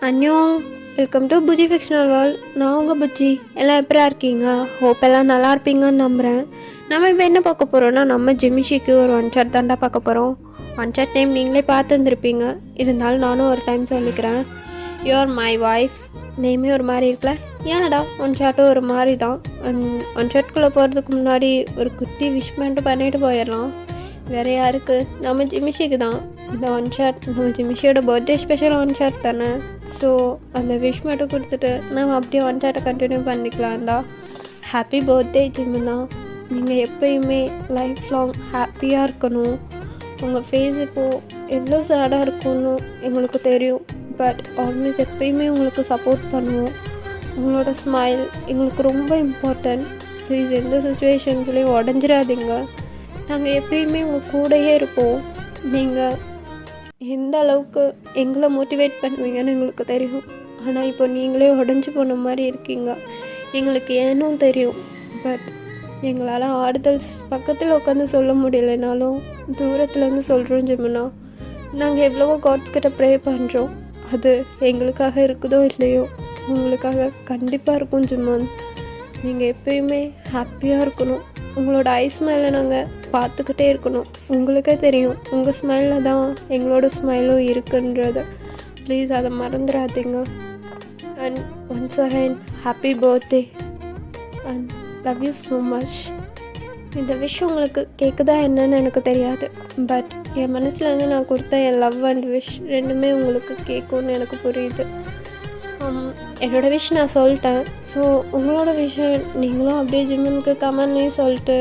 அன்யோங், welcome to Buji fictional world. நான் உங்கள் புஜி. எல்லாம் எப்படியா இருக்கீங்க? ஹோப் எல்லாம் நல்லா இருப்பீங்கன்னு நம்புகிறேன். நம்ம இப்போ என்ன பார்க்க போகிறோன்னா, நம்ம ஜிமிஷிக்கு ஒரு ஒன் ஷாட் தாண்டா பார்க்க போகிறோம். ஒன் ஷாட் நேம் நீங்களே பார்த்துருந்துருப்பீங்க, இருந்தாலும் நானும் ஒரு டைம் சொல்லிக்கிறேன். You are my wife. நேமே ஒரு மாதிரி இருக்கல, ஏன்டா ஒன் ஷாட்டும் ஒரு மாதிரி தான். ஒன் ஷாட்குள்ளே போகிறதுக்கு முன்னாடி ஒரு குட்டி விஷ் பண்ணிட்டு போயிடலாம். வேறு யாருக்கு? நம்ம ஜிமிஷிக்கு தான் இந்த ஒன் ஷாட். நம்ம ஜிமிஷியோட பர்த்டே ஸ்பெஷல் ஒன் ஷாட் தானே. ஸோ அந்த விஷ் மட்டும் கொடுத்துட்டு நம்ம அப்படியே ஒன் ஷாட்டை கண்டினியூ பண்ணிக்கலாம்டா. ஹாப்பி பர்த்டே ஜிம்முண்ணா. நீங்கள் எப்பயுமே லைஃப் லாங் ஹாப்பியாக இருக்கணும். உங்கள் ஃபேஸ் இப்போது எவ்வளோ சேடாக இருக்கும்னு எங்களுக்கு தெரியும், பட் ஆல்வேஸ் எப்பயுமே உங்களுக்கு சப்போர்ட் பண்ணுவோம். உங்களோட ஸ்மைல் எங்களுக்கு ரொம்ப இம்பார்ட்டன்ட். ப்ளீஸ் எந்த சுச்சுவேஷன்ஸ்லேயும் உடஞ்சிடாதீங்க. நாங்கள் எப்பயுமே உங்கள் கூடையே இருப்போம். நீங்கள் எந்த அளவுக்கு எங்களை மோட்டிவேட் பண்ணுவீங்கன்னு எங்களுக்கு தெரியும். ஆனால் இப்போ நீங்களே உடஞ்சி போன மாதிரி இருக்கீங்க. எங்களுக்கு ஏனும் தெரியும், பட் எங்களால் ஆறுதல் பக்கத்தில் உட்காந்து சொல்ல முடியலைனாலும் தூரத்துலேருந்து சொல்கிறோம் ஜிம்முனா. நாங்கள் எவ்வளவோ காட்ஸ்கிட்ட ப்ரே பண்ணுறோம். அது எங்களுக்காக இருக்குதோ இல்லையோ, உங்களுக்காக கண்டிப்பாக இருக்கும் ஜிம்மன். நீங்கள் எப்பயுமே ஹாப்பியாக இருக்கணும். உங்களோட ஐ ஸ்மைலை நாங்கள் பார்த்துக்கிட்டே இருக்கணும். உங்களுக்கே தெரியும், உங்கள் ஸ்மைலில் தான் எங்களோட ஸ்மைலும் இருக்குன்றது. ப்ளீஸ் அதை மறந்துடாதீங்க. And once again happy birthday and love you so much. இந்த விஷயம் உங்களுக்கு கேட்குதா என்னன்னு எனக்கு தெரியாது, பட் என் மனசுலேருந்து நான் கொடுத்த என் லவ் அண்ட் விஷ் ரெண்டுமே உங்களுக்கு கேட்கும்னு எனக்கு புரியுது. என்னோடய விஷ் நான் சொல்லிட்டேன். ஸோ உங்களோட விஷயம் நீங்களும் அப்படியே ஜிம்முனுக்கு கமெண்ட்லேயும் சொல்லிட்டு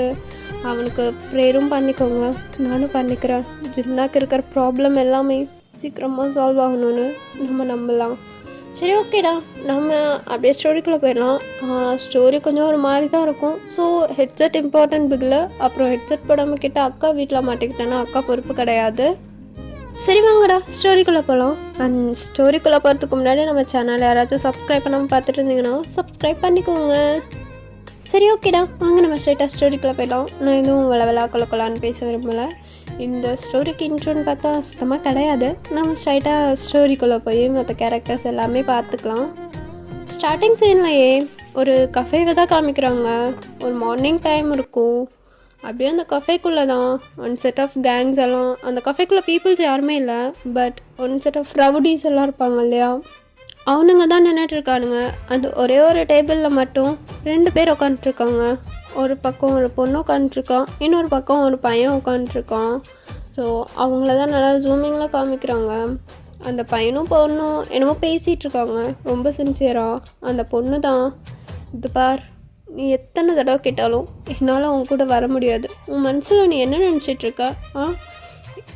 அவனுக்கு ப்ரேயரும் பண்ணிக்கோங்க. நானும் பண்ணிக்கிறேன். ஜிம்னாக்கு இருக்கிற ப்ராப்ளம் எல்லாமே சீக்கிரமாக சால்வ் ஆகணும்னு நம்ம நம்பலாம். சரி, ஓகேடா, நம்ம அப்படியே ஸ்டோரிக்குள்ளே போயிடலாம். ஸ்டோரி கொஞ்சம் ஒரு மாதிரி தான் இருக்கும். So headset important Bigil. அப்புறம் ஹெட்செட் போடாமல் கிட்ட அக்கா வீட்டில் மாட்டிக்கிட்டேன்னா அக்கா பொறுப்பு கிடையாது. சரி, வாங்கடா ஸ்டோரிக்குள்ளே போகலாம். அண்ட் ஸ்டோரிக்குள்ளே போகிறதுக்கு முன்னாடி நம்ம சேனல் யாராச்சும் சப்ஸ்கிரைப் பண்ணாமல் பார்த்துட்டு இருந்தீங்கன்னா சப்ஸ்கிரைப் பண்ணிக்கோங்க. சரி, ஓகேடா, வாங்க நம்ம ஸ்ட்ரைட்டாக ஸ்டோரிக்குள்ளே போயிடலாம். நான் எதுவும் விளா கொள்ளலான்னு பேச விரும்பலை. இந்த ஸ்டோரிக்கு இன்ட்ரோன்னு பார்த்தா சுத்தமாக கிடையாது. நம்ம ஸ்ட்ரைட்டாக ஸ்டோரிக்குள்ளே போய் மற்ற கேரக்டர்ஸ் எல்லாமே பார்த்துக்கலாம். ஸ்டார்டிங் சீன்லையே ஒரு கஃபேவை தான் காமிக்கிறாங்க. ஒரு மார்னிங் டைம் இருக்கும். அப்படியே அந்த கஃபேக்குள்ளே தான் ஒன் செட் ஆஃப் கேங்ஸ் எல்லாம். அந்த கஃபேக்குள்ளே பீப்புள்ஸ் யாருமே இல்லை, but one set of rowdies எல்லாம் இருப்பாங்க இல்லையா, அவனுங்க தான் நின்றுட்டுருக்கானுங்க. அந்த ஒரே ஒரு டேபிளில் மட்டும் 2 பேர் உட்காந்துட்ருக்காங்க. ஒரு பக்கம் ஒரு பொண்ணு உட்காந்துட்ருக்கான், இன்னொரு பக்கம் ஒரு பையன் உட்காந்துட்ருக்கான். ஸோ அவங்கள தான் நல்லா ஜூமிங்கில் காமிக்கிறாங்க. அந்த பையனும் பொண்ணும் என்னமோ பேசிகிட்ருக்காங்க ரொம்ப சின்சியராக. அந்த பொண்ணு தான், இது பார், நீ எத்தனை தடவை கேட்டாலும் என்னால் அவங்க கூட வர முடியாது. உன் மனசில் நீ என்ன நினச்சிட்ருக்க?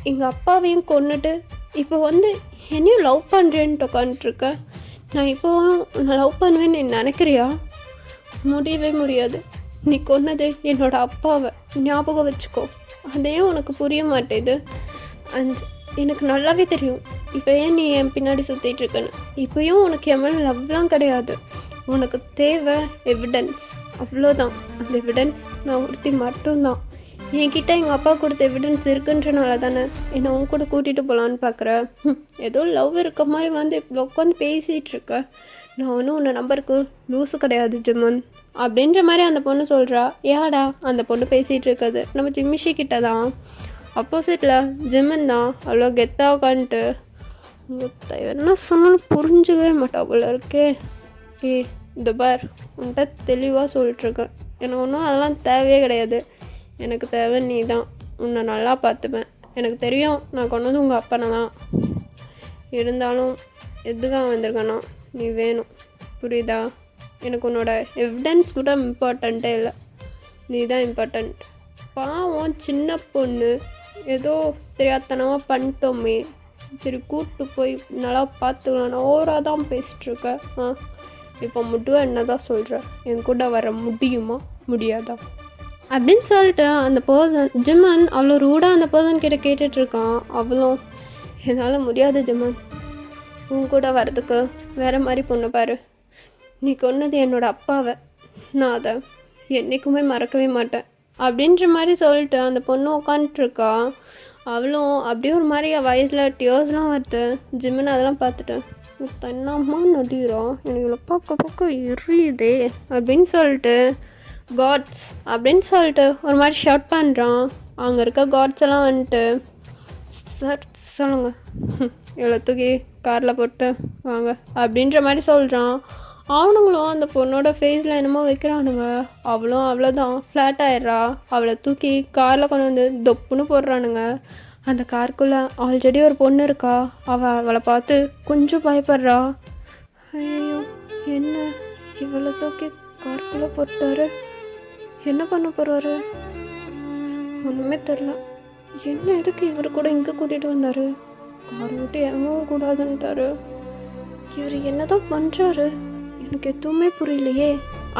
எங்கள் அப்பாவையும் கொன்னுட்டு இப்போ வந்து என்னையும் லவ் பண்ணுறேன்ட்டு உட்காந்துட்ருக்க. நான் இப்போ நான் லவ் பண்ணுவேன்னு நீ நினைக்கிறியா? முடியவே முடியாது. நீ கொன்னது என்னோடய அப்பாவை, ஞாபகம் வச்சுக்கோ. அதே உனக்கு புரிய மாட்டேது. அண்ட் எனக்கு நல்லாவே தெரியும் இப்போ ஏன் நீ என் பின்னாடி சுற்றிட்டுருக்கன்னு. இப்போயும் உனக்கு என் மேலே லவ்லாம் கிடையாது. உனக்கு தேவை எவிடன்ஸ், அவ்வளோதான். அந்த எவிடன்ஸ் நான் ஒருத்தி மட்டும்தான். என்கிட்ட எங்கள் அப்பா கொடுத்த எவிடன்ஸ் இருக்குன்றனால தானே என்னை உன் கூட கூட்டிகிட்டு போகலான்னு பார்க்குறேன். ஏதோ லவ் இருக்க மாதிரி வந்து இப்போ உட்காந்து பேசிகிட்ருக்க. நான் ஒன்றும் உன்னை நம்பருக்கு லூஸு கிடையாது ஜிம்மன் அப்படின்ற மாதிரி அந்த பொண்ணு சொல்கிறா. ஏடா அந்த பொண்ணு பேசிகிட்டு இருக்குது நம்ம ஜிம்மிஷி கிட்ட தான். ஆப்போசிட்டில் ஜிம்மன் தான் அவ்வளோ கெத்தாக உட்காந்துட்டு என்ன சொன்னாலும் புரிஞ்சுக்கவே மாட்டா போல இருக்கே. இந்த பார், உன்கிட்ட தெளிவாக சொல்லிட்டுருக்கேன். எனக்கு ஒன்றும் அதெல்லாம் தேவையே கிடையாது. எனக்கு தேவை நீ தான். உன்னை நல்லா பார்த்துப்பேன். எனக்கு தெரியும் நான் கொண்டது உங்கள் அப்பனை தான். இருந்தாலும் எதுக்காக வந்திருக்கேன்னா நீ வேணும், புரியுதா? எனக்கு உன்னோட எவிடன்ஸ் கூட இம்பார்ட்டண்ட்டே இல்லை, நீ தான் இம்பார்ட்டண்ட். பாவம் சின்ன பொண்ணு, ஏதோ தெரியாதனமாக பண்ணிட்டோமே, சரி கூப்பிட்டு போய் நல்லா பார்த்துக்கலாம். ஓவராக தான் பேசிகிட்ருக்க. இப்போ முட்டுவா என்ன தான் சொல்கிற? என் கூட வர முடியுமா முடியாதா அப்படின்னு சொல்லிட்டு அந்த பர்சன் ஜிம்மன் அவ்வளோ ரூடாக அந்த பர்சன் கிட்ட கேட்டுட்ருக்கான். அவளும் என்னால் முடியாது ஜிம்மன், உன் கூட வர்றதுக்கு வேறு மாதிரி பொண்ணு பாரு. நீ கொன்னது என்னோடய அப்பாவை, நான் அதை என்றைக்குமே மறக்கவே மாட்டேன் அப்படின்ற மாதிரி சொல்லிட்டு அந்த பொண்ணு உட்காந்துட்ருக்கா. அவளும் அப்படியே ஒரு மாதிரி வயசில் டியர்ஸ்லாம் வருது. ஜிம்முன்னு அதெல்லாம் பார்த்துட்டு தன்னம்மா நடிகிறோம், எனக்கு இவ்வளோ பார்க்க எரியுதே அப்படின்னு சொல்லிட்டு காட்ஸ் அப்படின்னு சொல்லிட்டு ஒரு மாதிரி ஷவுட் பண்ணுறான். அங்கே இருக்க காட்ஸ் எல்லாம் வந்துட்டு சார் சொல்லுங்கள், இவ்வளோ தூக்கி காரில் போட்டு வாங்க அப்படின்ற மாதிரி சொல்கிறான். அவனுங்களும் அந்த பொண்ணோட ஃபேஸில் என்னமோ வைக்கிறானுங்க. அவளும் அவ்வளோதான் ஃப்ளாட் ஆயிடுறா. அவளை தூக்கி காரில் கொண்டு வந்து தொப்புன்னு போடுறானுங்க. அந்த காருக்குள்ளே ஆல்ரெடி ஒரு பொண்ணு இருக்கா. அவளை பார்த்து கொஞ்சம் பயப்படுறா. ஐயோ, என்ன இவளை தூக்கி காருக்குள்ளே போட்டாரு, என்ன பண்ண போகிறாரு ஒன்றுமே தெரில. என்ன எதுக்கு இவர் கூட இங்கே கூட்டிகிட்டு வந்தார், காரை விட்டு இறங்கவும் கூடாதுன்ட்டாரு. இவர் என்னதான் பண்ணுறாரு, எனக்கு எதுவுமே புரியலையே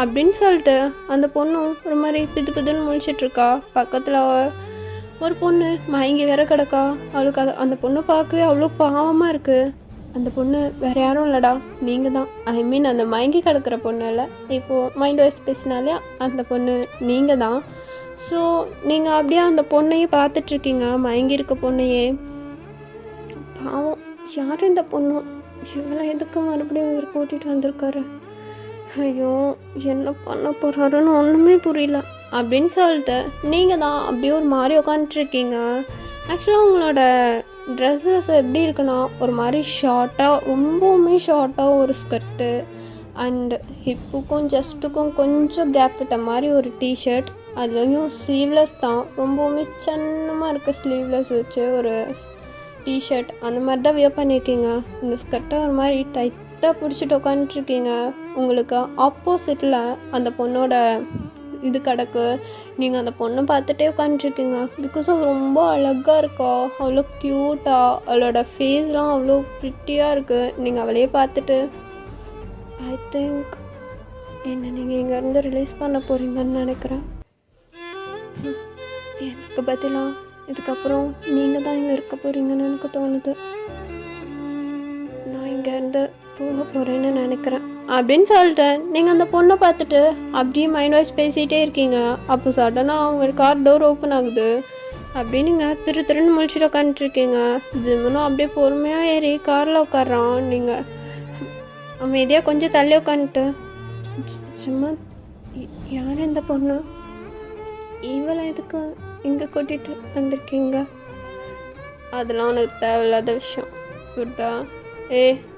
அப்படின்னு சொல்லிட்டு அந்த பொண்ணும் ஒரு மாதிரி புதுன்னு முழிச்சிட்ருக்கா. பக்கத்தில் ஒரு பொண்ணு மயங்கி வேற கிடக்கா. அவளுக்கு அந்த பொண்ணை பார்க்கவே அவ்வளோ பாவமாக இருக்குது. அந்த பொண்ணு வேறு யாரும் இல்லைடா, நீங்கள் தான். ஐ மீன் அந்த மயங்கி கிடக்கிற பொண்ணு இல்லை, இப்போது மைண்ட் வாய்ஸ் பேசினாலே அந்த பொண்ணு நீங்கள் தான். ஸோ நீங்கள் அப்படியே அந்த பொண்ணையே பார்த்துட்ருக்கீங்க, மயங்கி இருக்க பொண்ணையே. பாவம், யார் இந்த பொண்ணும், இவளை எதுக்கு மறுபடியும் இவர் கூட்டிகிட்டு வந்திருக்காரு. ஐயோ, என்ன பண்ண போகிறாருன்னு ஒன்றுமே புரியல அப்படின்னு சொல்லிட்டு நீங்கள் தான் அப்படியே ஒரு மாதிரி உட்காந்துட்ருக்கீங்க. ஆக்சுவலாக உங்களோட ட்ரெஸ்ஸஸ் எப்படி இருக்குன்னா ஒரு மாதிரி ஷார்ட்டாக, ரொம்பவுமே ஷார்ட்டாக ஒரு ஸ்கர்ட்டு அண்டு ஹிப்புக்கும் ஜஸ்ட்டுக்கும் கொஞ்சம் கேப் விட்ட மாதிரி ஒரு டிஷர்ட், அதுலேயும் ஸ்லீவ்லெஸ் தான், ரொம்பவுமே சின்னமாக இருக்க ஸ்லீவ்லெஸ் வச்சு ஒரு டிஷர்ட் அந்த மாதிரி தான் வியர் பண்ணியிருக்கீங்க. இந்த ஸ்கர்ட்டை ஒரு மாதிரி டைட்டாக பிடிச்சிட்டு உட்காந்துட்ருக்கீங்க. உங்களுக்கு ஆப்போசிட்டில் அந்த பொண்ணோட இது கிடக்கு. நீங்கள் அந்த பொண்ணை பார்த்துட்டே உட்காந்துட்ருக்கீங்க. பிகாஸ் அவள் ரொம்ப அழகாக இருக்கா, அவ்வளோ க்யூட்டாக, அவளோட ஃபேஸ்லாம் அவ்வளோ ப்ரிட்டியாக இருக்குது. நீங்கள் அவளையே பார்த்துட்டு ஐ திங்க் என்ன நீங்கள் இங்கேருந்து ரிலீஸ் பண்ண போகிறீங்கன்னு நினைக்கிறேன். எனக்கு பதிலாக இதுக்கப்புறம் நீங்கள் தான் இங்கே இருக்க போகிறீங்கன்னு எனக்கு தோணுது. நான் இங்கேருந்து போக போகிறேன்னு நினைக்கிறேன் அப்படின்னு சொல்லிட்டு நீங்கள் அந்த பொண்ணை பார்த்துட்டு அப்படியே மைண்ட் வாய்ஸ் பேசிகிட்டே இருக்கீங்க. அப்போ சடனாக அவங்க கார் டோர் ஓப்பன் ஆகுது. அப்படியே நீங்கள் திருன்னு முழிச்சிட்டு உட்காந்துட்ருக்கீங்க. ஜிம்முனும் அப்படியே பொறுமையாக ஏறி காரில் உட்காடுறான். நீங்கள் அமைதியாக கொஞ்சம் தள்ளி உட்காந்துட்டு சும்மா யார் இந்த பொண்ணு, இவளை எதுக்கு இங்கே கூட்டிகிட்டு வந்திருக்கீங்க, அதெல்லாம் உனக்கு தேவையில்லாத விஷயம் புரியுதா.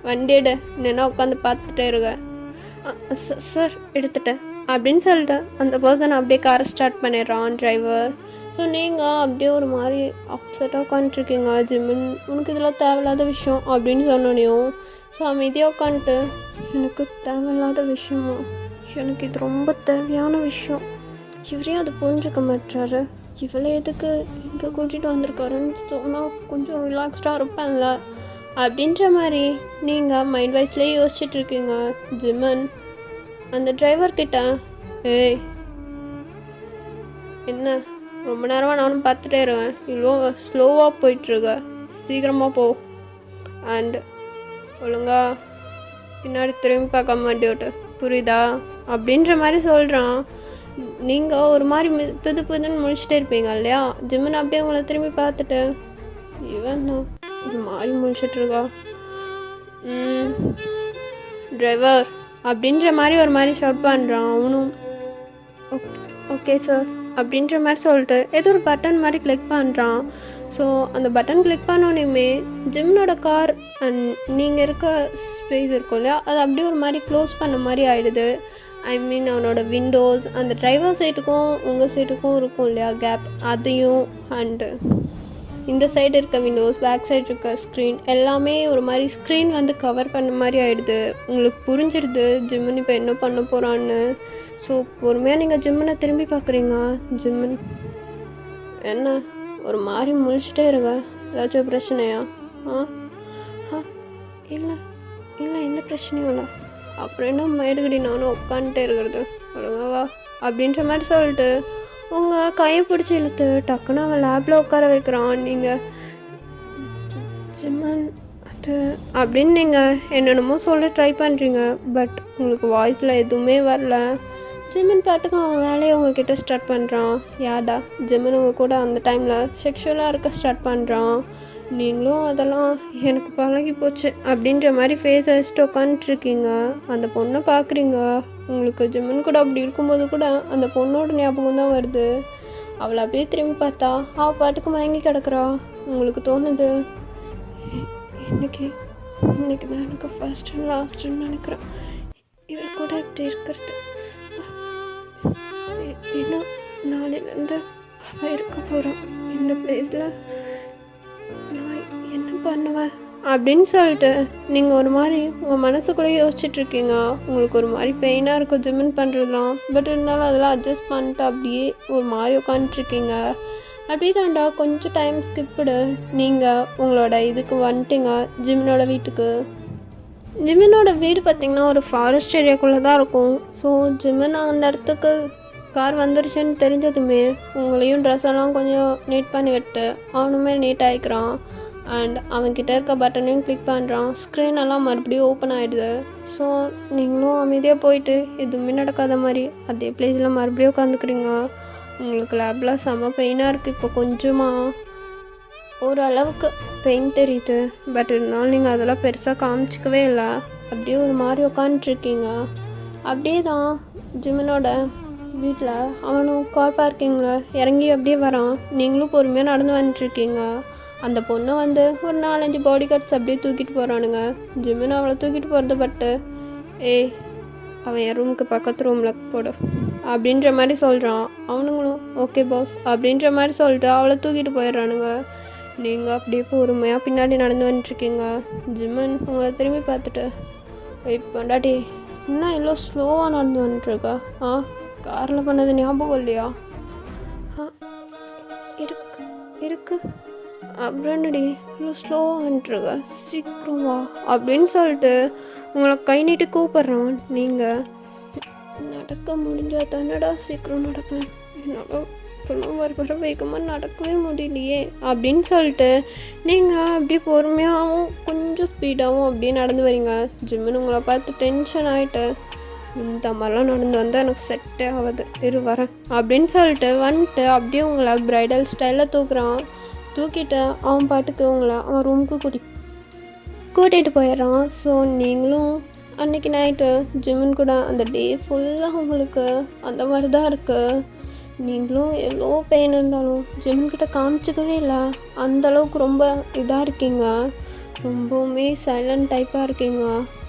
வண்டி எடு, என்னென்னா உட்காந்து பார்த்துட்டே இருக்க. சார் எடுத்துட்டேன் அப்படின்னு சொல்லிட்டு அந்த பர்சன் அப்படியே காரை ஸ்டார்ட் பண்ணிடுறான் டிரைவர். ஸோ நீங்கள் அப்படியே ஒரு மாதிரி அப்செட்டாக உட்காந்துட்ருக்கீங்க. ஜிம்மின் உனக்கு இதெல்லாம் தேவையில்லாத விஷயம் அப்படின்னு சொன்னோனையும் ஸோ அமைதியாக உட்காந்துட்டு எனக்கு தேவையில்லாத விஷயமா, எனக்கு இது ரொம்ப தேவையான விஷயம், இவரையும் அது புரிஞ்சுக்க மாட்டாரு, இவளை எதுக்கு இங்கே கூட்டிகிட்டு வந்திருக்காருன்னு சொன்னால் கொஞ்சம் ரிலாக்ஸ்டாக இருப்பேன்ல அப்படின்ற மாதிரி நீங்கள் மைண்ட் வைஸ்லேயே யோசிச்சுட்ருக்கீங்க. ஜிம்மன் அந்த டிரைவர்கிட்ட என்ன ரொம்ப நேரமாக நானும் பார்த்துட்டே இருக்கேன், இவ்வளோ ஸ்லோவாக போயிட்டுருக்க, சீக்கிரமாக போ அண்ட் ஒழுங்கா பின்னாடி திரும்பி பார்க்காம வண்டி ஓட்டு புரியுதா அப்படின்ற மாதிரி சொல்கிறான். நீங்கள் ஒரு மாதிரி புதுன்னு முழிச்சிட்டே இருப்பீங்க இல்லையா. ஜிம்மன் அப்படியே உங்களை திரும்பி பார்த்துட்டு இவன் ஒரு மாதிரி முழிச்சிட்ருக்கா, டிரைவர் அப்படின்ற மாதிரி ஒரு மாதிரி ஷவுட் பண்ணுறான். அவனும் ஓகே சார் அப்படின்ற மாதிரி சொல்லிட்டு ஏதோ ஒரு பட்டன் மாதிரி கிளிக் பண்ணுறான். ஸோ அந்த பட்டன் கிளிக் பண்ணோன்னே ஜிம்மனோட கார் அண்ட் நீங்கள் இருக்க ஸ்பேஸ் இருக்கும் இல்லையா, அது அப்படியே ஒரு மாதிரி க்ளோஸ் பண்ண மாதிரி ஆகிடுது. ஐ மீன் அவனோட விண்டோஸ் அந்த டிரைவர் சைட்டுக்கும் உங்கள் சைட்டுக்கும் இருக்கும் இல்லையா கேப், அதையும் அண்டு இந்த சைடு இருக்க விண்டோஸ், பேக் சைடு இருக்க ஸ்க்ரீன் எல்லாமே ஒரு மாதிரி ஸ்க்ரீன் வந்து கவர் பண்ண மாதிரி ஆகிடுது. உங்களுக்கு புரிஞ்சிடுது ஜிம்மன் இப்போ என்ன பண்ண போகிறான்னு. ஸோ பொறுமையாக நீங்கள் ஜிம்மனை திரும்பி பார்க்குறீங்க. ஜிம்மன் என்ன ஒரு மாதிரி முழிச்சிட்டே இருக்க, ஏதாச்சும் பிரச்சனையா? இல்லை இல்லை எந்த பிரச்சனையும் இல்லை. அப்புறம் என்ன மயிடுகடி நானும் உட்காந்துட்டே இருக்கிறது, ஒழுங்காவா அப்படின்ற மாதிரி சொல்லிட்டு உங்கள் கையை பிடிச்சி இழுத்து டக்குன்னு அவன் லேபில் உட்கார வைக்கிறான். நீங்கள் ஜிம்மன் அது அப்படின்னு நீங்கள் என்னென்னமோ சொல்ல ட்ரை பண்ணுறீங்க, பட் உங்களுக்கு வாய்ஸில் எதுவுமே வரல. ஜிமின் பாட்டுக்கு அவன் வேலையை உங்ககிட்ட ஸ்டார்ட் பண்ணுறான். யார்டா ஜிமின் உங்கள் கூட அந்த டைமில் செக்ஷுவலாக இருக்க ஸ்டார்ட் பண்ணுறான். நீங்களும் அதெல்லாம் எனக்கு பழகி போச்சு அப்படின்ற மாதிரி ஃபேஸ் வச்சுட்டு உட்காந்துட்ருக்கீங்க. அந்த பொண்ணை பார்க்குறீங்க. உங்களுக்கு ஜிமின் கூட அப்படி இருக்கும்போது கூட அந்த பொண்ணோட ஞாபகம் தான் வருது. அவளை அப்படியே திரும்பி பார்த்தா அவள் பாட்டுக்கு மயங்கி கிடக்குறா. உங்களுக்கு தோணுது இன்னைக்கு தான் எனக்கு ஃபர்ஸ்ட் அண்ட் லாஸ்ட்டுன்னு நினைக்கிறேன் இவர் கூட இப்படி இருக்கிறது. ஏன்னா நாளையிலேருந்து அவள் இருக்க போகிறான் இந்த பிளேஸில். நான் என்ன பண்ணுவேன் அப்படின்னு சொல்லிட்டு நீங்கள் ஒரு மாதிரி உங்கள் மனசுக்குள்ளேயே யோசிச்சுட்ருக்கீங்க. உங்களுக்கு ஒரு மாதிரி பெயினாக இருக்கும் ஜிமின் பண்ணுறதுலாம். பட் இருந்தாலும் அதெல்லாம் அட்ஜஸ்ட் பண்ணிட்டு அப்படியே ஒரு மாதிரி உட்காந்துட்ருக்கீங்க. அப்படியே தாண்டா கொஞ்சம் டைம் ஸ்கிப்பிடு நீங்கள் உங்களோட இதுக்கு வந்துட்டீங்க ஜிமினோட வீட்டுக்கு. ஜிமினோட வீடு பார்த்திங்கன்னா ஒரு ஃபாரஸ்ட் ஏரியாக்குள்ளே தான் இருக்கும். ஸோ ஜிமின் அந்த இடத்துக்கு கார் வந்துருச்சுன்னு தெரிஞ்சதுமே உங்களையும் ட்ரெஸ்ஸெல்லாம் கொஞ்சம் நீட் பண்ணி விட்டு அவனுமே நீட் ஆகிக்கிறான். அண்ட் அவன்கிட்ட இருக்க பட்டனையும் கிளிக் பண்ணுறான். ஸ்க்ரீனெல்லாம் மறுபடியும் ஓப்பன் ஆகிடுது. ஸோ நீங்களும் அமைதியாக போயிட்டு எதுவுமே நடக்காத மாதிரி அதே பிளேஸில் மறுபடியும் உட்காந்துக்கிறீங்க. உங்களுக்கு லேபில் செம்ம பெயினாக இருக்குது. இப்போ கொஞ்சமாக ஓரளவுக்கு பெயின் தெரியுது. பட் இருந்தாலும் நீங்கள் அதெல்லாம் பெருசாக காமிச்சிக்கவே இல்லை. அப்படியே ஒரு மாதிரி உட்காந்துட்ருக்கீங்க. அப்படியே தான் ஜிமினோட வீட்டில் அவனும் கார் பார்க்கிங்கில் இறங்கி அப்படியே வரான். நீங்களும் பொறுமையாக நடந்து வந்துட்டுருக்கீங்க. அந்த பொண்ணை வந்து ஒரு 4-5 பாடி கார்ட்ஸ் அப்படியே தூக்கிட்டு போகிறானுங்க. ஜிமின் அவளை தூக்கிட்டு போகிறது பட்டு ஏய் அவன் என் ரூமுக்கு பக்கத்து ரூமில் போடு அப்படின்ற மாதிரி சொல்கிறான். அவனுங்களும் ஓகே பாஸ் அப்படின்ற மாதிரி சொல்லிட்டு அவளை தூக்கிட்டு போயிடுறானுங்க. நீங்கள் அப்படியே பொறுமையாக பின்னாடி நடந்து வந்துட்டுருக்கீங்க. ஜிமின் உங்களை திரும்பி பார்த்துட்டு வெயிட் பண்ணாடி இன்னும் எவ்வளோ ஸ்லோவாக நடந்து வந்துட்டுருக்கா? காரில் பண்ணது ஞாபகம் இல்லையா? இருக்கு அப்படின்னுடி இவ்வளோ ஸ்லோவாக வந்துட்டுருக்க சீக்கிரம் வா அப்படின்னு சொல்லிட்டு உங்களை கை நீட்டி கூப்பிட்றான். நீங்கள் நடக்க முடிஞ்சா தானடா சீக்கிரம் நடப்பேன். என்னோட இப்போலாம் வர வேகமாக நடக்கவே முடியலையே அப்படின்னு சொல்லிட்டு நீங்கள் அப்படியே பொறுமையாகவும் கொஞ்சம் ஸ்பீடாகவும் அப்படியே நடந்து வரீங்க. ஜிம்முன்னு உங்களை பார்த்து டென்ஷன் ஆகிட்டு இந்த மாதிரிலாம் நடந்து வந்தால் எனக்கு செட்டே ஆகுது வரேன் அப்படின்னு சொல்லிட்டு வந்துட்டு அப்படியே உங்களை ப்ரைடல் ஸ்டைலில் தூக்கிட்டு அவன் பாட்டுக்கு உங்களை அவன் ரூமுக்கு கூட்டிகிட்டு போயிடுறான். ஸோ நீங்களும் அன்றைக்கி நைட்டு ஜிமின் கூட அந்த டே ஃபுல்லாக உங்களுக்கு அந்த மாதிரி தான் இருக்குது. நீங்களும் எவ்வளோ பெயின் இருந்தாலும் ஜிமின்கிட்ட காமிச்சிக்கவே இல்லை. அந்தளவுக்கு ரொம்ப இதாக இருக்கீங்க. ரொம்பவுமே சைலண்ட் டைப்பாக இருக்கீங்க.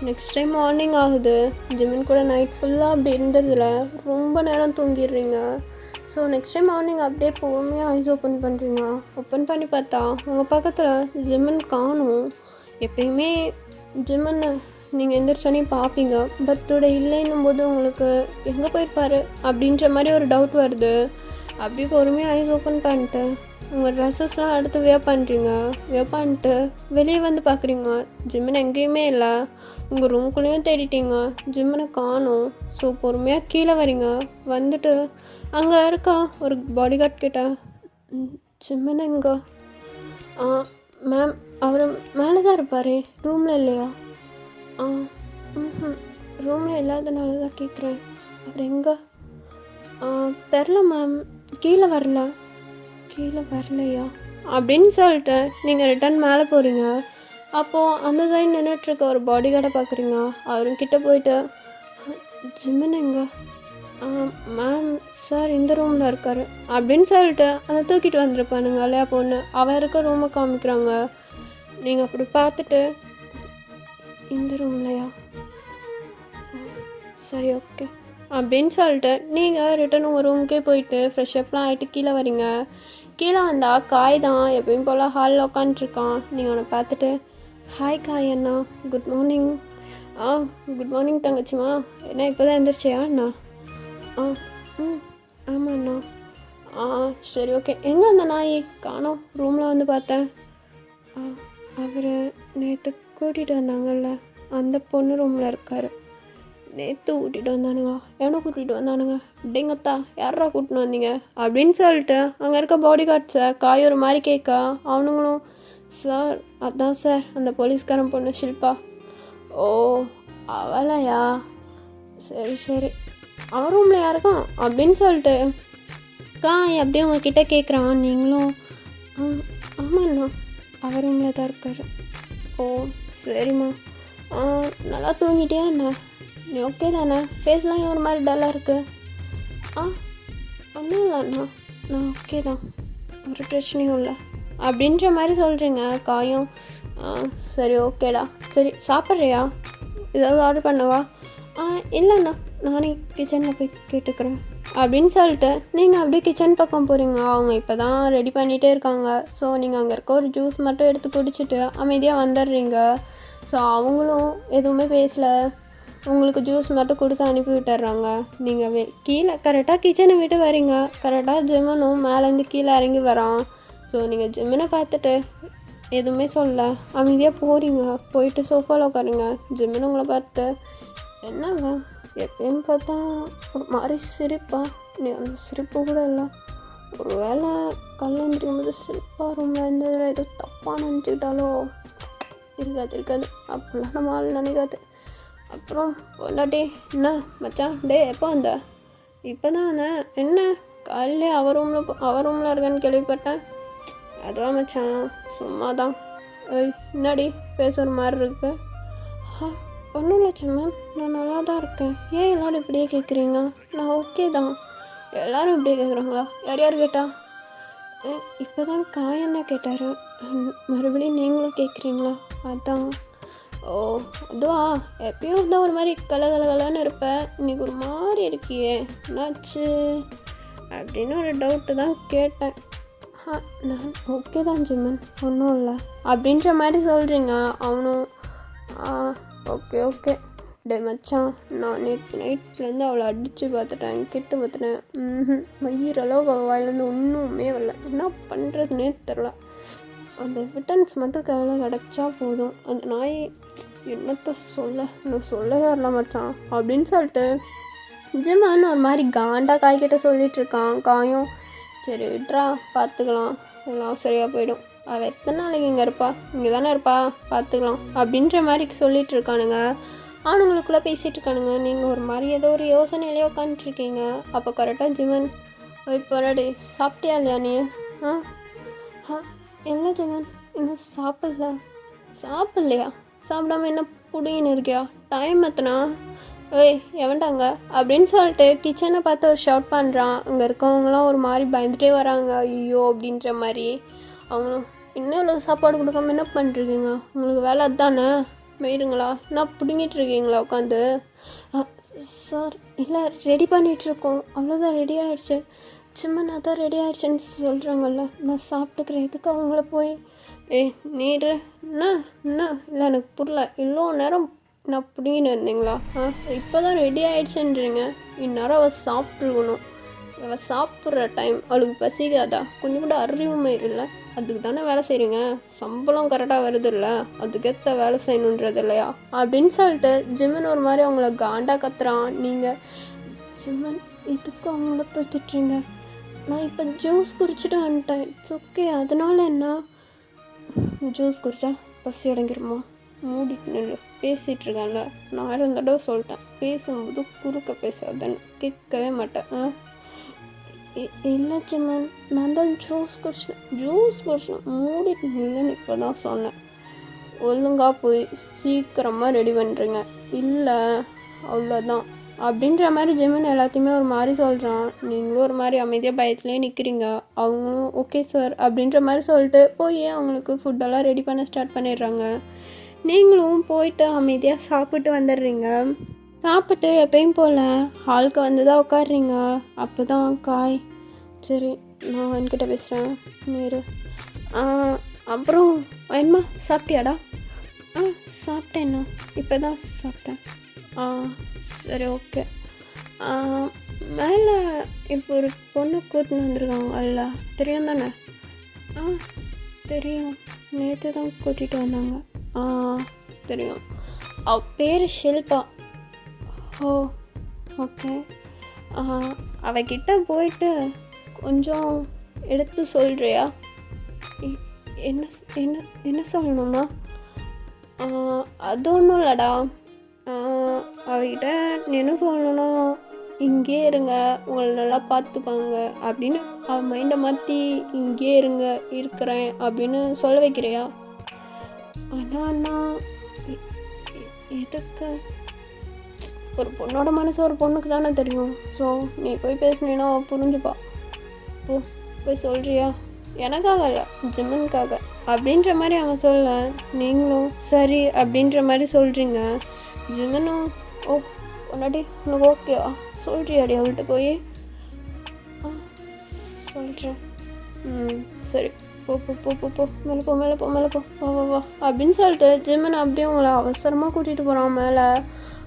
நெக்ஸ்ட் டைம் மார்னிங் ஆகுது. ஜிமின் கூட நைட் ஃபுல்லாக அப்படி இருந்ததில்ல ரொம்ப நேரம் தூங்கிடுறீங்க. ஸோ நெக்ஸ்ட் டைம் மார்னிங் அப்படியே பொறுமையாக ஐஸ் ஓப்பன் பண்ணுறீங்க. ஓப்பன் பண்ணி பார்த்தா உங்கள் பக்கத்தில் ஜிமின் காணும். எப்பயுமே ஜிமின் நீங்கள் எந்திரிச்சோன்னே பார்ப்பீங்க. பட் டுடே இல்லைன்னும் போது உங்களுக்கு எங்கே போயிருப்பார் அப்படின்ற மாதிரி ஒரு டவுட் வருது. அப்படியே பொறுமையாக ஐஸ் ஓப்பன் பண்ணிட்டு உங்கள் ட்ரெஸ்ஸஸ்லாம் எடுத்து வியர் பண்ணிட்டு வெளியே வந்து பார்க்குறீங்க. ஜிமின் எங்கேயுமே இல்லை. உங்கள் ரூம்குள்ளேயும் தேடிட்டீங்க, ஜிமினை காணும். ஸோ பொறுமையாக கீழே வரீங்க. வந்துட்டு அங்கே இருக்கா ஒரு பாடி கார்ட் கிட்ட ஜிமின் எங்க? மேம் அவர் மேலே தான் இருப்பார், ரூமில் இல்லையா? ரூமில் இல்லாதனால தான் கேட்குறேன். அவர் எங்கே? தெரில மேம், கீழே வரலையா அப்படின்னு சொல்லிட்டு நீங்கள் ரிட்டன் மேலே போகிறீங்க. அப்போது அந்த சைடு நின்றுட்டுருக்க ஒரு பாடி கார்டை பார்க்குறீங்க. அவர்கிட்ட போயிட்டு ஜிமின் எங்க? மேம் சார் இந்த ரூமில் இருக்கார் அப்படின்னு சொல்லிட்டு அதை தூக்கிட்டு வந்திருப்பானுங்க இல்லையா பொண்ணு. அவன் இருக்க ரூமை காமிக்கிறாங்க. நீங்கள் அப்படி பார்த்துட்டு இந்த ரூம்லையா, சரி ஓகே அப்படின்னு சொல்லிட்டு நீங்கள் ரிட்டன் உங்கள் ரூமுக்கே போயிட்டு ஃப்ரெஷ்அப்லாம் ஆகிட்டு கீழே வரீங்க. கீழே வந்தால் காய் தான் எப்பயும் போல் ஹாலில் உட்காந்துட்ருக்கான். நீங்கள் அவனை பார்த்துட்டு ஹாய் காய் அண்ணா, குட் மார்னிங். குட் மார்னிங் தங்கச்சிம்மா, என்ன இப்போ தான் எந்திரிச்சியா அண்ணா? ஆமாம் அண்ணா. சரி ஓகே, எங்கே அந்த நாய் காணோம்? ரூமில் வந்து பார்த்தேன். அவர் நேற்று கூட்டிகிட்டு வந்தாங்கல்ல அந்த பொண்ணு ரூமில் இருக்கார். நேற்று கூட்டிகிட்டு வந்தானுங்க, எவனை கூட்டிகிட்டு வந்தானுங்க? அப்படிங்கத்தா யாரா கூட்டின்னு வந்தீங்க அப்படின்னு சொல்லிட்டு அங்கே இருக்க பாடி கார்ட்ஸை காய் ஒரு மாதிரி கேட்க அவனுங்களும் சார் அதான் சார் அந்த போலீஸ்காரன் பொண்ணு ஷில்பா. ஓ அவளையா, சரி அவன் ரூமில் யாருக்கும் அப்படின்னு சொல்லிட்டு காய் அப்படியே உங்ககிட்ட கேட்குறான். நீங்களும் ஆமாண்ணா அவர் ரூமில் தான் இருக்காரு. ஓ சரிம்மா. நல்லா தூங்கிட்டியா என்ன? நீ ஓகே தானே? ஃபேஸ்லாம் ஒரு மாதிரி டல்லாக இருக்குது. ஒன்றும் இல்லைண்ணா நான் ஓகே தான், ஒரு பிரச்சனையும் இல்லை அப்படின்ற மாதிரி சொல்கிறீங்க. காயும் சரி ஓகேடா. சரி சாப்பிட்றியா? ஏதாவது ஆர்டர் பண்ணவா? இல்லைண்ணா நானே கிச்சனில் போய் கேட்டுக்கிறேன் அப்படின்னு சொல்லிட்டு நீங்கள் அப்படியே கிச்சன் பக்கம் போகிறீங்க. அவங்க இப்போ தான் ரெடி பண்ணிகிட்டே இருக்காங்க. ஸோ நீங்கள் அங்கே இருக்க ஒரு ஜூஸ் மட்டும் எடுத்து குடிச்சிட்டு அமைதியாக வந்துடுறீங்க. ஸோ அவங்களும் எதுவுமே பேசலை, உங்களுக்கு ஜூஸ் மட்டும் கொடுத்து அனுப்பி விட்டுறாங்க. நீங்கள் கீழே கரெக்டாக கிச்சனை விட்டு வரீங்க. கரெக்டாக ஜிம்மனும் மேலேருந்து கீழே இறங்கி வரான். ஸோ நீங்கள் ஜிம்மனை பார்த்துட்டு எதுவுமே சொல்ல அமைதியாக போகிறீங்க. போயிட்டு சோஃபாவில் உட்காருங்க. ஜிம்மன் உங்களை பார்த்து என்னங்க எப்படின்னு பார்த்தா ஒரு மாதிரி சிரிப்பா, நீ அந்த சிரிப்பு கூட இல்லை. ஒரு வேளை கல்யாணம் போது சிரிப்பாக ரூமில் இருந்ததில் ஏதோ தப்பாக நினச்சிக்கிட்டாலோ? இருக்காது அப்படிலாம் நம்ம ஆள் நினைக்காது. அப்புறம் பொண்டாட்டி என்ன மச்சான் டே எப்போ வந்த? இப்போ தான் என்ன காலையிலே அவர் ரூமில் இருக்கேன்னு கேள்விப்பட்டேன். அதுவா மச்சான் சும்மா தான். முன்னாடி பேசுகிற மாதிரி இருக்கு. ஒன்றும் இல்லை சிம்மன், நான் நல்லா தான் இருக்கேன். ஏன் எல்லோரும் இப்படியே கேட்குறீங்க? நான் ஓகே தான். எல்லோரும் இப்படியே கேட்குறாங்களா? யார் கேட்டா? இப்போ தான் காயன்னா கேட்டார். மறுபடியும் நீங்களும் கேட்குறீங்களா? அதான். ஓ அதுவா, எப்பயும் இருந்தால் ஒரு மாதிரி கலகலன்னு இருப்பேன், இன்றைக்கி ஒரு மாதிரி இருக்கியே என்னாச்சு அப்படின்னு ஒரு டவுட்டு தான் கேட்டேன். நான் ஓகே தான் ஜிம்மன், ஒன்றும் இல்லை அப்படின்ற மாதிரி சொல்கிறீங்க. அவனும் ஓகே டே மச்சான், நான் நேற்று நைட்லேருந்து அவளை அடித்து பார்த்துட்டேன், கெட்டு பார்த்துட்டேன். மயிரளவு வாயிலேருந்து ஒன்றுமே வரல. என்ன பண்ணுறதுனே தெரில. அந்த எவிடன்ஸ் மட்டும் கையில் கிடச்சா போதும். அந்த நாய் என்னத்தை நான் சொல்லவே வரல மச்சான் அப்படின்னு சொல்லிட்டு ஜிம்மன் ஒரு மாதிரி காண்டா காய்கிட்ட சொல்லிகிட்டு இருக்கான். காயும் சரி விட்றா பார்த்துக்கலாம், எல்லாம் சரியாக போயிடும், அவள் எத்தனை நாளைக்கு இங்கே இருப்பா, இங்கே தானே இருப்பா, பார்த்துக்கலாம் அப்படின்ற மாதிரி சொல்லிகிட்டு இருக்கானுங்க. அவனுங்களுக்குள்ளே பேசிகிட்டு இருக்கானுங்க. நீங்கள் ஒரு மாதிரி ஏதோ ஒரு யோசனையிலே உட்காந்துட்ருக்கீங்க. அப்போ கரெக்டாக ஜிம்மன் போராடி சாப்பிட்டியா இல்லையா நீ? இல்லை ஜிம்மன் இன்னும் சாப்பிட்லையா? சாப்பிடாம என்ன புடிங்கன்னு இருக்கியா? டைம் எத்தனா? எவன்டாங்க அப்படின்னு சொல்லிட்டு கிச்சனை பார்த்து ஒரு ஷவுட் பண்ணுறான். அங்கே இருக்கவங்களாம் ஒரு மாதிரி பயந்துகிட்டே வராங்க. ஐயோ அப்படின்ற மாதிரி. அவங்களும் இன்னும் இவ்வளோ சாப்பாடு கொடுக்காம என்ன பண்ணிருக்கீங்க? உங்களுக்கு வேலை அதுதானே, போயிருங்களா? என்ன பிடுங்கிட்டு இருக்கீங்களா உட்காந்து? சார் இல்லை ரெடி பண்ணிகிட்ருக்கோம், அவ்வளோதான் ரெடி ஆகிடுச்சு. சும்மா நான் தான் ரெடி ஆகிடுச்சுன்னு சொல்கிறாங்கல்ல, நான் சாப்பிட்டுக்கிறேன். எதுக்கு அவங்கள போய் நீர் என்ன இல்லை எனக்கு புரியல. இவ்வளோ நேரம் நான் பிடிங்கின்னு இருந்தீங்களா? இப்போ தான் ரெடி ஆகிடுச்சுன்றீங்க. இந்நேரம் அவள் சாப்பிட்ருக்கணும். அவள் சாப்பிட்ற டைம் அவளுக்கு பசிக்காதா? கொஞ்சம் கூட அறிவுமே இல்லை. அதுக்கு தானே வேலை செய்கிறீங்க, சம்பளம் கரெக்டாக வருது இல்லை, அதுக்கேற்ற வேலை செய்யணுன்றது இல்லையா அப்படின்னு சொல்லிட்டு ஜிம்மன் ஒரு மாதிரி அவங்கள காண்டா கத்துறான். நீங்கள் ஜிம்மன் இதுக்கு அவங்கள பற்றிட்டுறீங்க. நான் இப்போ ஜூஸ் குடிச்சிட்டு வந்துட்டேன். It's okay. அதனால என்ன? ஜூஸ் குடித்தா பசி அடங்கிருமா? மூடிட்டு நில்லு, பேசிகிட்டு இருக்கேன்ல. நான் 1000 தடவை சொல்லிட்டேன், பேசும்போது குறுக்க பேசாதன்னு. கேட்கவே மாட்டேன். இல்லை ஜிம்மன் நான் தான் ஜூஸ் குடிச்சேன் மூடிட்டு நில்லுன்னு இப்போ தான் சொன்னேன். ஒழுங்காக போய் சீக்கிரமாக ரெடி பண்ணுறீங்க, இல்லை அவ்வளோதான் அப்படின்ற மாதிரி ஜிம்மன் எல்லாத்தையுமே ஒரு மாதிரி சொல்கிறான். நீங்களும் ஒரு மாதிரி அமைதியாக பயத்துலேயே நிற்கிறீங்க. அவங்களும் ஓகே சார் அப்படின்ற மாதிரி சொல்லிட்டு போய் அவங்களுக்கு ஃபுட்டெல்லாம் ரெடி பண்ண ஸ்டார்ட் பண்ணிடுறாங்க. நீங்களும் போயிட்டு அமைதியாக சாப்பிட்டு வந்துடுறீங்க. சாப்பிட்டு எப்பயும் போல் ஹாலுக்கு வந்து தான் உட்காடுறீங்க. அப்போ தான் காய் சரி நான் என்கிட்ட பேசுகிறேன் நீர். அப்புறம் என்னம்மா சாப்பிட்டியாடா? சாப்பிட்டேண்ணா, இப்போ தான் சாப்பிட்டேன். சரி ஓகே. மேலே இப்போ ஒரு பொண்ணு கூட்டின்னு வந்துருக்காங்க அல்ல, தெரியும் தானே? தெரியும், நேற்று தான் கூட்டிகிட்டு வந்தாங்க. தெரியும். அவ பேர் ஷில்பா. ஓ ஓகே. அவகிட்ட போயிட்டு கொஞ்சம் எடுத்து சொல்கிறியா? என்ன என்ன என்ன சொல்லணும்னா? அது ஒன்றும் இல்லைடா, அவகிட்ட என்ன சொல்லணும், இங்கேயே இருங்க, உங்களை நல்லா பார்த்துப்பாங்க அப்படின்னு அவன் மைண்டை மாற்றி இங்கேயே இருங்க, இருக்கிறேன் அப்படின்னு சொல்ல வைக்கிறியா? அண்ணா எ- எதுக்கு? ஒரு பொண்ணோட மனசு ஒரு பொண்ணுக்கு தானே தெரியும். ஸோ நீ போய் பேசுனீன்னா அவள் புரிஞ்சுப்பா. போய் சொல்கிறியா? எனக்காக இல்லை, ஜிம்மனுக்காக அப்படின்ற மாதிரி அவன் சொல்ல, நீங்களும் சரி அப்படின்ற மாதிரி சொல்கிறீங்க. ஜிம்மனும் ஓ பொன்னாடி உனக்கு ஓகேவா சொல்கிறியாடி அவள்கிட்ட போய்? சொல்கிறேன். சரி போ போ போ போ போ மேலே போ மேலே போ மேலே போ வா வா வா அப்படின்னு சொல்லிட்டு ஜிம்மன் அப்படியே உங்களை அவசரமாக கூட்டிகிட்டு போகிறான் மேலே.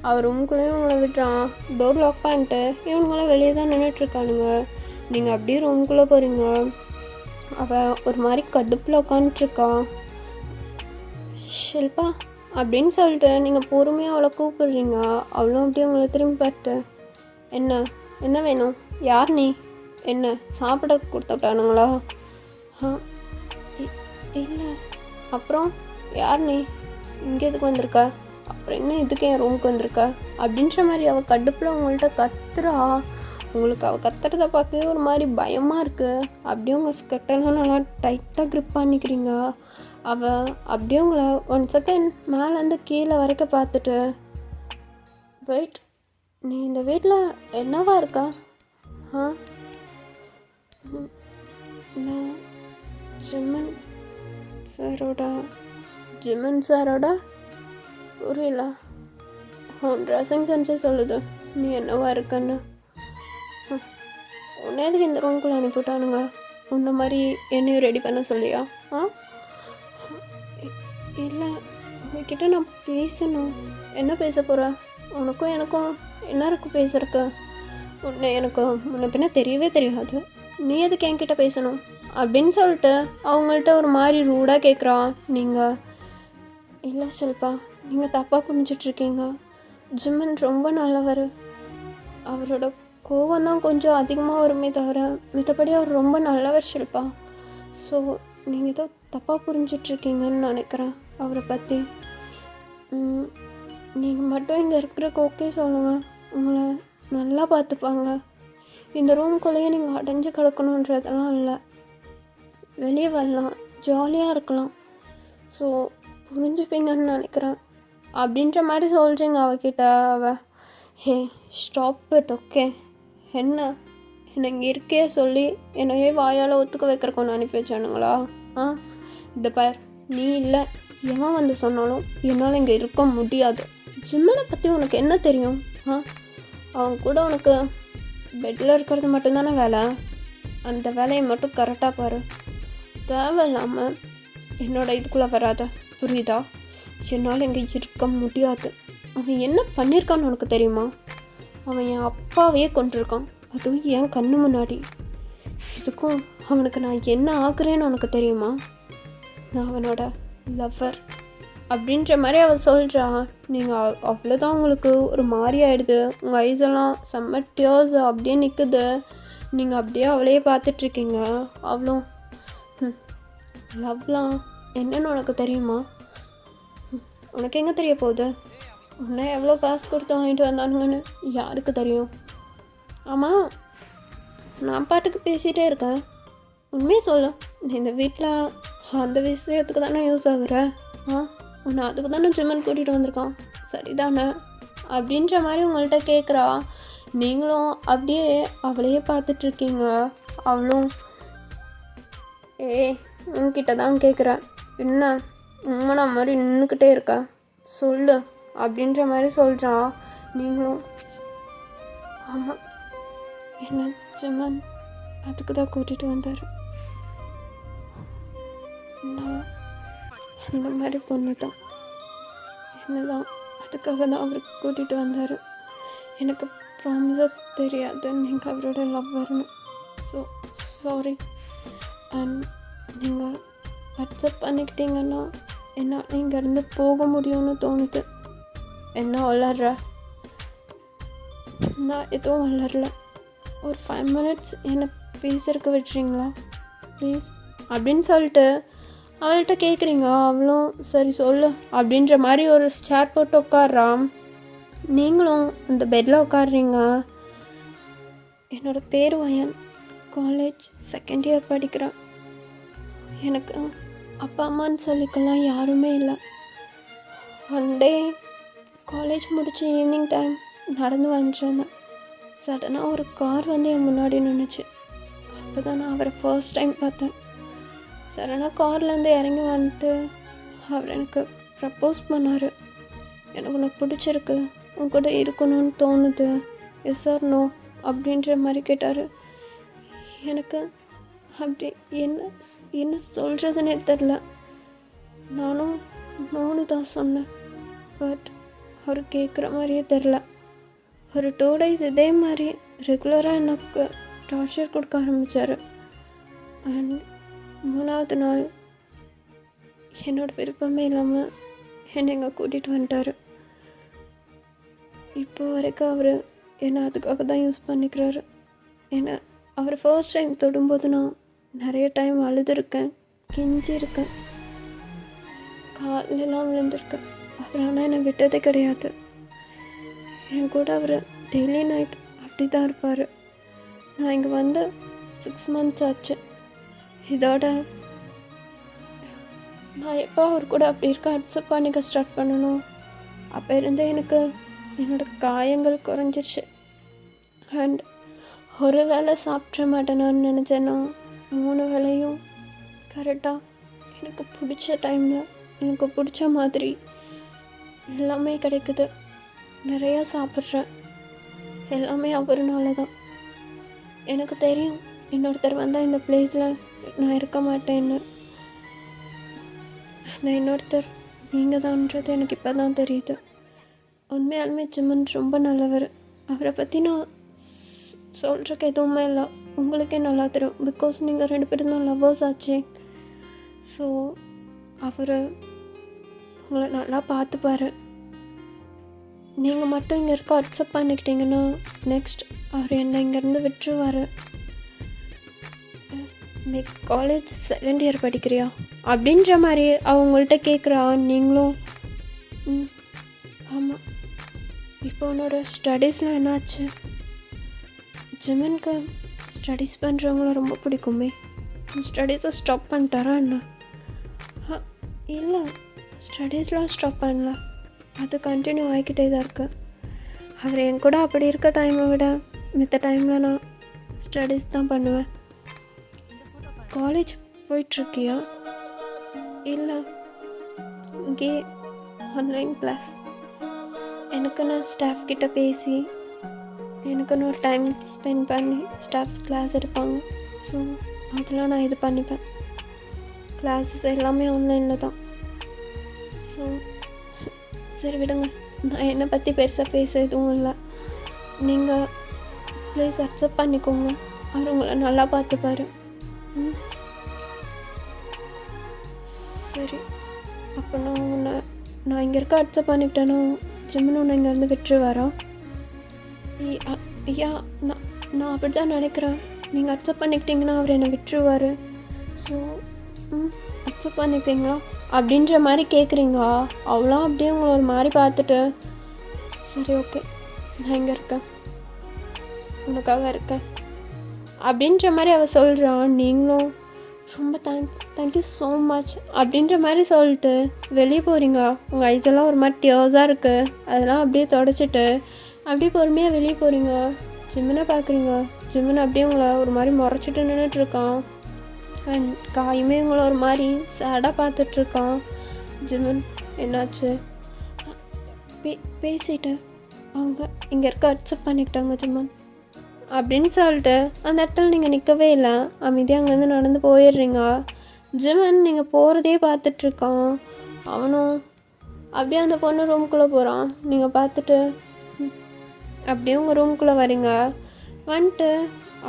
அவர் ரூம்குள்ளேயும் உங்களை விட்டுறான். டோர் லாக் பண்ணிட்டு இவங்களாம் வெளியே தான் நின்றுட்டுருக்கானுங்க. நீங்கள் அப்படியே ரூம்குள்ளே போகிறீங்க. அவள் ஒரு மாதிரி கடுப்பில் உட்காந்துட்ருக்கா. ஷில்பா அப்படின்னு சொல்லிட்டு நீங்கள் பொறுமையாக அவளை கூப்பிடுறீங்க. அவளும் அப்படியே உங்களை திரும்பி பார்த்து, என்ன வேணும்? யார் நீ? என்ன சாப்பிட கொடுத்து விட்டானுங்களா? இல்லை. அப்புறம் யார் நீ? இங்கே எதுக்கு வந்திருக்க? அப்புறம் என்ன இதுக்கு என் ரூமுக்கு வந்திருக்க அப்படின்ற மாதிரி அவள் கடுப்பில் உங்கள்கிட்ட கத்துறா. உங்களுக்கு அவள் கத்துறதை பார்க்கவே ஒரு மாதிரி பயமாக இருக்குது. அப்படியே உங்கள் ஸ்கர்ட்டெல்லாம் நல்லா டைட்டாக க்ரிப் பண்ணிக்கிறீங்க. அவள் அப்படியே உங்களை 1 செகண்ட் மேலேருந்து கீழே வரைக்கும் பார்த்துட்டு, வெயிட், நீ இந்த வீட்டில் என்னவா இருக்கா? நான் ஜிம்மன் சாரோட புரியல. உன் ட்ரெஸ்ஸிங் சென்ஸே சொல்லுது நீ என்னவா இருக்கன்னு. உன்னை எதுக்கு இந்த ரூம்குள்ளே அனுப்பிவிட்டானுங்க? உன்ன மாதிரி என்னையும் ரெடி பண்ண சொல்லியா? இல்லை, உங்ககிட்ட நான் பேசணும். என்ன பேச போகிற? உனக்கும் எனக்கும் என்ன இருக்குது பேசுறக்கு? எனக்கு முன்ன பின்ன தெரியவே தெரியாது. நீ எதுக்கு என்கிட்ட பேசணும் அப்படின்னு சொல்லிட்டு அவங்கள்ட்ட ஒரு மாதிரி ரூடாக கேட்குறான். நீங்கள் இல்லை ஷில்பா, நீங்கள் தப்பாக புரிஞ்சிட்ருக்கீங்க. ஜிம்மன் ரொம்ப நல்லவர். அவரோட கோவம் தான் கொஞ்சம் அதிகமாக வருமே தவிர மற்றபடி அவர் ரொம்ப நல்லவர் ஷில்பா. ஸோ நீங்கள் ஏதோ தப்பாக புரிஞ்சிட்ருக்கீங்கன்னு நினைக்கிறேன் அவரை பற்றி. நீங்கள் மட்டும் இங்கே இருக்கிறக்கு ஓகே சொல்லுங்கள், உங்களை நல்லா பார்த்துப்பாங்க. இந்த ரூம்குள்ளேயே நீங்கள் அடைஞ்சு கிடக்கணுன்றதெல்லாம் இல்லை, வெளியே வரலாம், ஜாலியாக இருக்கலாம். ஸோ புரிஞ்சுப்பீங்கன்னு நினைக்கிறேன் அப்படின்ற மாதிரி சொல்கிறீங்க அவகிட்ட. Hey stop it, okay? என்ன இங்கே இருக்கே சொல்லி என்னையே வாயால் ஒத்துக்க வைக்கிறக்கு ஒன்று அனுப்பி வச்சானுங்களா? இந்த பார், நீ இல்லை எவன் வந்து சொன்னாலும் என்னால் இங்கே இருக்க முடியாது. ஜிம்மனை பற்றி உனக்கு என்ன தெரியும்? அவன் கூட உனக்கு பெட்டில் இருக்கிறது மட்டும்தானே வேலை. அந்த வேலையை மட்டும் கரெக்டாக பாரு. தேவையில்லாமல் என்னோட இதுக்குள்ளே வராத, புரியுதா? என்னால் இங்கே இருக்க முடியாது. அவன் என்ன பண்ணியிருக்கான்னு உனக்கு தெரியுமா? அவன் என் அப்பாவையே கொண்டிருக்கான், அதுவும் என் கண்ணு முன்னாடி. இதுக்கும் அவனுக்கு நான் என்ன ஆக்குறேன்னு உனக்கு தெரியுமா? நான் அவனோட லவ்வர் அப்படின்ற மாதிரி அவள் சொல்கிறா. நீங்கள் அவ்வளோதான், உங்களுக்கு ஒரு மாதிரி ஆகிடுது. உங்கள் ஐஸெல்லாம் செம்ம டியர்ஸ் அப்படியே நிற்குது. நீங்கள் அப்படியே அவளையே பார்த்துட்ருக்கீங்க. அவ்வளோ லவ்லாம் என்னன்னு உனக்கு தெரியுமா? உனக்கு எங்கே தெரிய போகுது? உன்னை எவ்வளோ காசு கொடுத்து வாங்கிட்டு வந்தானுங்கன்னு யாருக்கு தெரியும்? ஆமாம், நான் பாட்டுக்கு பேசிகிட்டே இருக்கேன். உண்மையை சொல்ல, நீ இந்த வீட்டில் அந்த விஷயத்துக்கு தானே யூஸ் ஆகுற? உன்னை அதுக்கு தானே ஜிம்மன் கூட்டிகிட்டு வந்திருக்கான், சரிதானே? அப்படின்ற மாதிரி உங்கள்கிட்ட கேட்குறா. நீங்களும் அப்படியே அவளையே பார்த்துட்ருக்கீங்க. அவளும் உன்கிட்ட தான் கேட்குறேன், என்ன உண்மைனா மாதிரி நின்றுக்கிட்டே இருக்க, சொல்லு அப்படின்ற மாதிரி சொல்கிறான். நீங்களும் ஆமாம், என்ன ஜிம்மன் அதுக்கு தான் கூட்டிகிட்டு வந்தார். நான் அந்த மாதிரி பொண்ணு தான், என்னதான் அதுக்காக தான் அவருக்கு கூட்டிகிட்டு வந்தார். எனக்கு ப்ராமிஸாக தெரியாது நீங்கள் அவரோட லவ்வர்னு. So sorry. அண்ட் நீங்கள் அக்செப்ட் பண்ணிக்கிட்டீங்கன்னா என்னால் இங்கேருந்து போக முடியும்னு தோணுது. என்ன வளர்ற? நான் எதுவும் வளரல. ஒரு 5 மினிட்ஸ் என்னை பேசுறதுக்கு விட்டுறீங்களா ப்ளீஸ் அப்படின்னு சொல்லிட்டு அவள்கிட்ட கேட்குறீங்க. அவளும் சரி சொல்லு அப்படின்ற மாதிரி ஒரு சேர் போட்டு உட்காடுறான். நீங்களும் அந்த பெட்டில் உட்காடுறீங்க. என்னோடய பேர் வயன். காலேஜ் செகண்ட் இயர் படிக்கிறேன். எனக்கு அப்பா அம்மான்னு சொல்லிக்கலாம் யாருமே இல்லை. ஒன் டே காலேஜ் முடிச்சு ஈவினிங் டைம் நடந்து வந்துருந்தேன். சடனாக ஒரு கார் வந்து என் முன்னாடி நின்றுச்சு. அப்போ தான் நான் அவரை ஃபர்ஸ்ட் டைம் பார்த்தேன். சடனாக கார்லேருந்து இறங்கி வந்துட்டு அவர் எனக்கு ப்ரப்போஸ் பண்ணார். எனக்கு உனக்கு பிடிச்சிருக்கு, உன் கூட இருக்கணும்னு தோணுது, எஸ் ஆர் நோ அப்படின்ற மாதிரி கேட்டார். எனக்கு அப்படி என்ன சொல்கிறதுனே தெரில. நானும் நோன்னு தான் சொன்னேன். பட் அவர் கேட்குற மாதிரியே தெரில. ஒரு 2 days இதே மாதிரி ரெகுலராக எனக்கு டார்ச்சர் கொடுக்க ஆரம்பித்தார். அண்ட் 3வது நாள் என்னோடய விருப்பமே இல்லாமல் என்னை இங்கே கூட்டிகிட்டு வந்துட்டார். இப்போ வரைக்கும் அவர் என்னை அதுக்காக தான் யூஸ் பண்ணிக்கிறாரு. என்னை அவர் ஃபர்ஸ்ட் டைம் தொடும்போது நான் நிறைய டைம் அழுதுருக்கேன், கெஞ்சிருக்கேன், காலெல்லாம் விழுந்திருக்கேன். அவர் ஆனால் என்னை விட்டதே கிடையாது. என் கூட அவர் டெய்லி நைட் அப்படி தான் இருப்பார். நான் இங்கே வந்து 6 months ஆச்சு. இதோட நான் எப்போ அவர் கூட அப்படி இருக்க அக்செப்ட் பண்ணிக்க ஸ்டார்ட் பண்ணணும். அப்போ இருந்தே எனக்கு என்னோடய காயங்கள் குறைஞ்சிருச்சு. அண்ட் ஒரு வேளை சாப்பிட்ற மாட்டேனான்னு நினச்சேன்னா 3 வேளையும் கரெக்டாக எனக்கு பிடிச்ச டைமில் எனக்கு பிடிச்ச மாதிரி எல்லாமே கிடைக்குது. நிறையா சாப்பிட்றேன். எல்லாமே அவருனால தான். எனக்கு தெரியும் இன்னொருத்தர் வந்தால் இந்த பிளேஸில் நான் இருக்க மாட்டேன்னு. அந்த இன்னொருத்தர் நீங்கள் தான்ன்றது எனக்கு இப்போ தான் தெரியுது. உண்மையாலுமே ஜிம்மன் ரொம்ப நல்லவர். அவரை பற்றி நான் சொல்கிறக்கு எதுவுமே இல்லை, உங்களுக்கே நல்லா தெரியும். பிகாஸ் நீங்கள் 2 பேரும் தான் லவ்வர்ஸ் ஆச்சே. ஸோ அவர் உங்களை நல்லா பார்த்துப்பார். நீங்கள் மட்டும் இங்கே இருக்க அக்செப்ட் பண்ணிக்கிட்டீங்கன்னா நெக்ஸ்ட் அவர் என்னை இங்கேருந்து விட்டுருவார். நீ காலேஜ் செகண்ட் இயர் படிக்கிறியா அப்படின்ற மாதிரி அவங்கள்ட்ட கேட்குறா. நீங்களும் ஆமாம். இப்போ உன்னோட ஸ்டடீஸ்லாம் என்னாச்சு? ஜிம்மனுக்கு ஸ்டடீஸ் பண்ணுறவங்கள ரொம்ப பிடிக்குமே. ஸ்டடீஸை ஸ்டாப் பண்ணிட்டாரா என்ன? இல்லை, ஸ்டடீஸ்லாம் ஸ்டாப் பண்ணல, அது கண்டினியூ ஆகிக்கிட்டே தான் இருக்கு. அவர் என் கூட அப்படி இருக்க டைமை விட மித்த டைமில் நான் ஸ்டடீஸ் தான் பண்ணுவேன். காலேஜ் போயிட்டுருக்கியா? இல்லை, இங்கே ஆன்லைன் கிளாஸ். எனக்குன்னு ஸ்டாஃப் கிட்ட பேசி எனக்குன்னு ஒரு டைம் ஸ்பெண்ட் பண்ணி ஸ்டாஃப்ஸ் கிளாஸ் எடுப்பாங்க. ஸோ அதெல்லாம் நான் இது பண்ணிப்பேன். கிளாஸஸ் எல்லாமே ஆன்லைனில் தான். ஸோ சரி விடுங்க, நான் என்னை பற்றி பெருசாக பேச எதுவும் இல்லை. நீங்கள் ப்ளீஸ் அக்செப்ட் பண்ணிக்கோங்க. அவர் உங்களை நல்லா பார்த்துப்பாரு. சரி, அப்போ நான் இங்கே இருக்க அக்செப்ட் பண்ணிக்கிட்டேன்னா ஜிம்மன் ஒன்று இங்கேருந்து விட்டுருவாரா? ஐயா, நான் அப்படி தான் நினைக்கிறேன். நீங்கள் அக்செப்ட் பண்ணிக்கிட்டீங்கன்னா அவர் என்னை விட்டுருவார். ஸோ அக்செப்ட் பண்ணிப்பீங்களா அப்படின்ற மாதிரி கேட்குறீங்க. அவ்வளோ அப்படியே உங்களை ஒரு மாதிரி பார்த்துட்டு சரி ஓகே நான் இங்கே இருக்கேன், உனக்காக இருக்கேன் அப்படின்ற மாதிரி அவள் சொல்கிறான். நீங்களும் ரொம்ப தேங்க்யூ ஸோ மச் அப்படின்ற மாதிரி சொல்லிட்டு வெளியே போகிறீங்க. உங்கள் ஐஸெல்லாம் ஒரு மாதிரி டியர்ஸாக இருக்குது, அதெல்லாம் அப்படியே தொடச்சிட்டு அப்படியே பொறுமையாக வெளியே போகிறீங்க. ஜிம்மனை பார்க்குறீங்க. ஜிம்மன் அப்படியே உங்களை ஒரு மாதிரி முறைச்சிட்டு நின்றுட்டுருக்கான். அண்ட் காயுமே உங்களை ஒரு மாதிரி சேடாக பார்த்துட்ருக்கான். ஜிம்மன் என்னாச்சு? பேசிட்டேன், அவங்க இங்கே இருக்க அக்செப்ட் பண்ணிக்கிட்டாங்க ஜிம்மன் அப்படின்னு சொல்லிட்டு அந்த இடத்துல நீங்கள் நிற்கவே இல்லை, அமைதியாக அங்கேருந்து நடந்து போயிடுறீங்க. ஜிம்மன் நீங்கள் போகிறதே பார்த்துட்ருக்கான். அவனும் அப்படியே அந்த பொண்ணு ரூம்குள்ளே போகிறான். நீங்கள் பார்த்துட்டு அப்படியே உங்கள் ரூம்குள்ளே வரீங்க. வந்துட்டு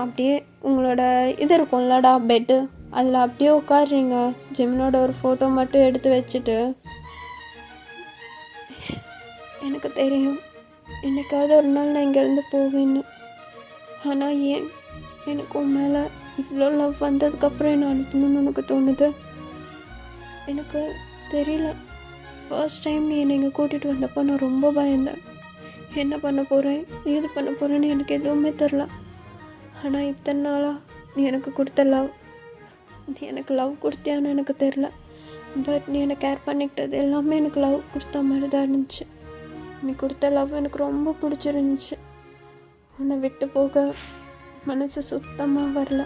அப்படியே உங்களோட இது இருக்கும்லடா பெட்டு, அதில் அப்படியே உட்காடுறீங்க. ஜிம்மனோட ஒரு ஃபோட்டோ மட்டும் எடுத்து வச்சுட்டு, எனக்கு தெரியும் என்னைக்காவது ஒரு நாள் நான் இங்கேருந்து போவேன்னு. ஆனால் ஏன் எனக்கு உன் மேலே இவ்வளோ லவ் வந்ததுக்கப்புறம் என்ன அனுப்பணும்னு உனக்கு தோணுது? எனக்கு தெரியல. ஃபர்ஸ்ட் டைம் நீ என்னை இங்கே கூட்டிகிட்டு வந்தப்போ நான் ரொம்ப பயந்தேன். என்ன பண்ண போகிறேன், ஏது பண்ண போகிறேன்னு எனக்கு எதுவுமே தெரில. ஆனால் இத்தனை நாளாக நீ எனக்கு கொடுத்த லவ், நீ எனக்கு லவ் கொடுத்தியான்னு எனக்கு தெரில. பட் நீ என்னை கேர் பண்ணிக்கிட்டது எல்லாமே எனக்கு லவ் கொடுத்த மாதிரி தான் இருந்துச்சு. நீ கொடுத்த லவ் எனக்கு ரொம்ப பிடிச்சிருந்துச்சு. உன்னை விட்டு போக மனசு சுத்தமாக வரல.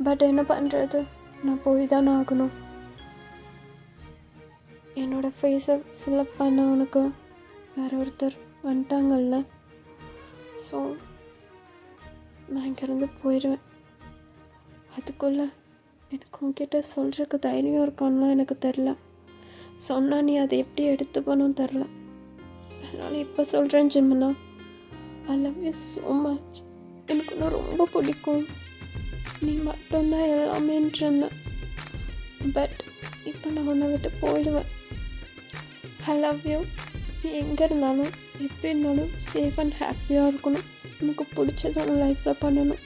பட் என்ன பண்ணுறது, நான் போய் தானே ஆகணும். என்னோடய ஃபேஸை ஃபில்அப் பண்ண உனக்கு வேற ஒருத்தர் வந்துட்டாங்கல்ல. ஸோ நான் இங்கேருந்து போயிடுவேன். அதுக்குள்ளே எனக்கு உன்கிட்ட சொல்கிறதுக்கு தைரியம் இருக்கான்லாம் எனக்கு தெரில. சொன்னால் நீ அதை எப்படி எடுத்துக்கணும் தெரில. அதனால் இப்போ சொல்கிறேன் ஜிம்னா, I love you so much. எனக்கு இன்னும் ரொம்ப பிடிக்கும். நீ மட்டும்தான் எல்லாமேன்னு இருந்தேன். பட் இப்போ நான் உன்னை விட்டு போயிடுவேன். ஐ லவ் யூ. நீ எங்கே இருந்தாலும் எப்படி இருந்தாலும் சேஃப் அண்ட் ஹாப்பியாக இருக்கணும். எனக்கு பிடிச்சத உன் லைஃப்பில் பண்ணணும்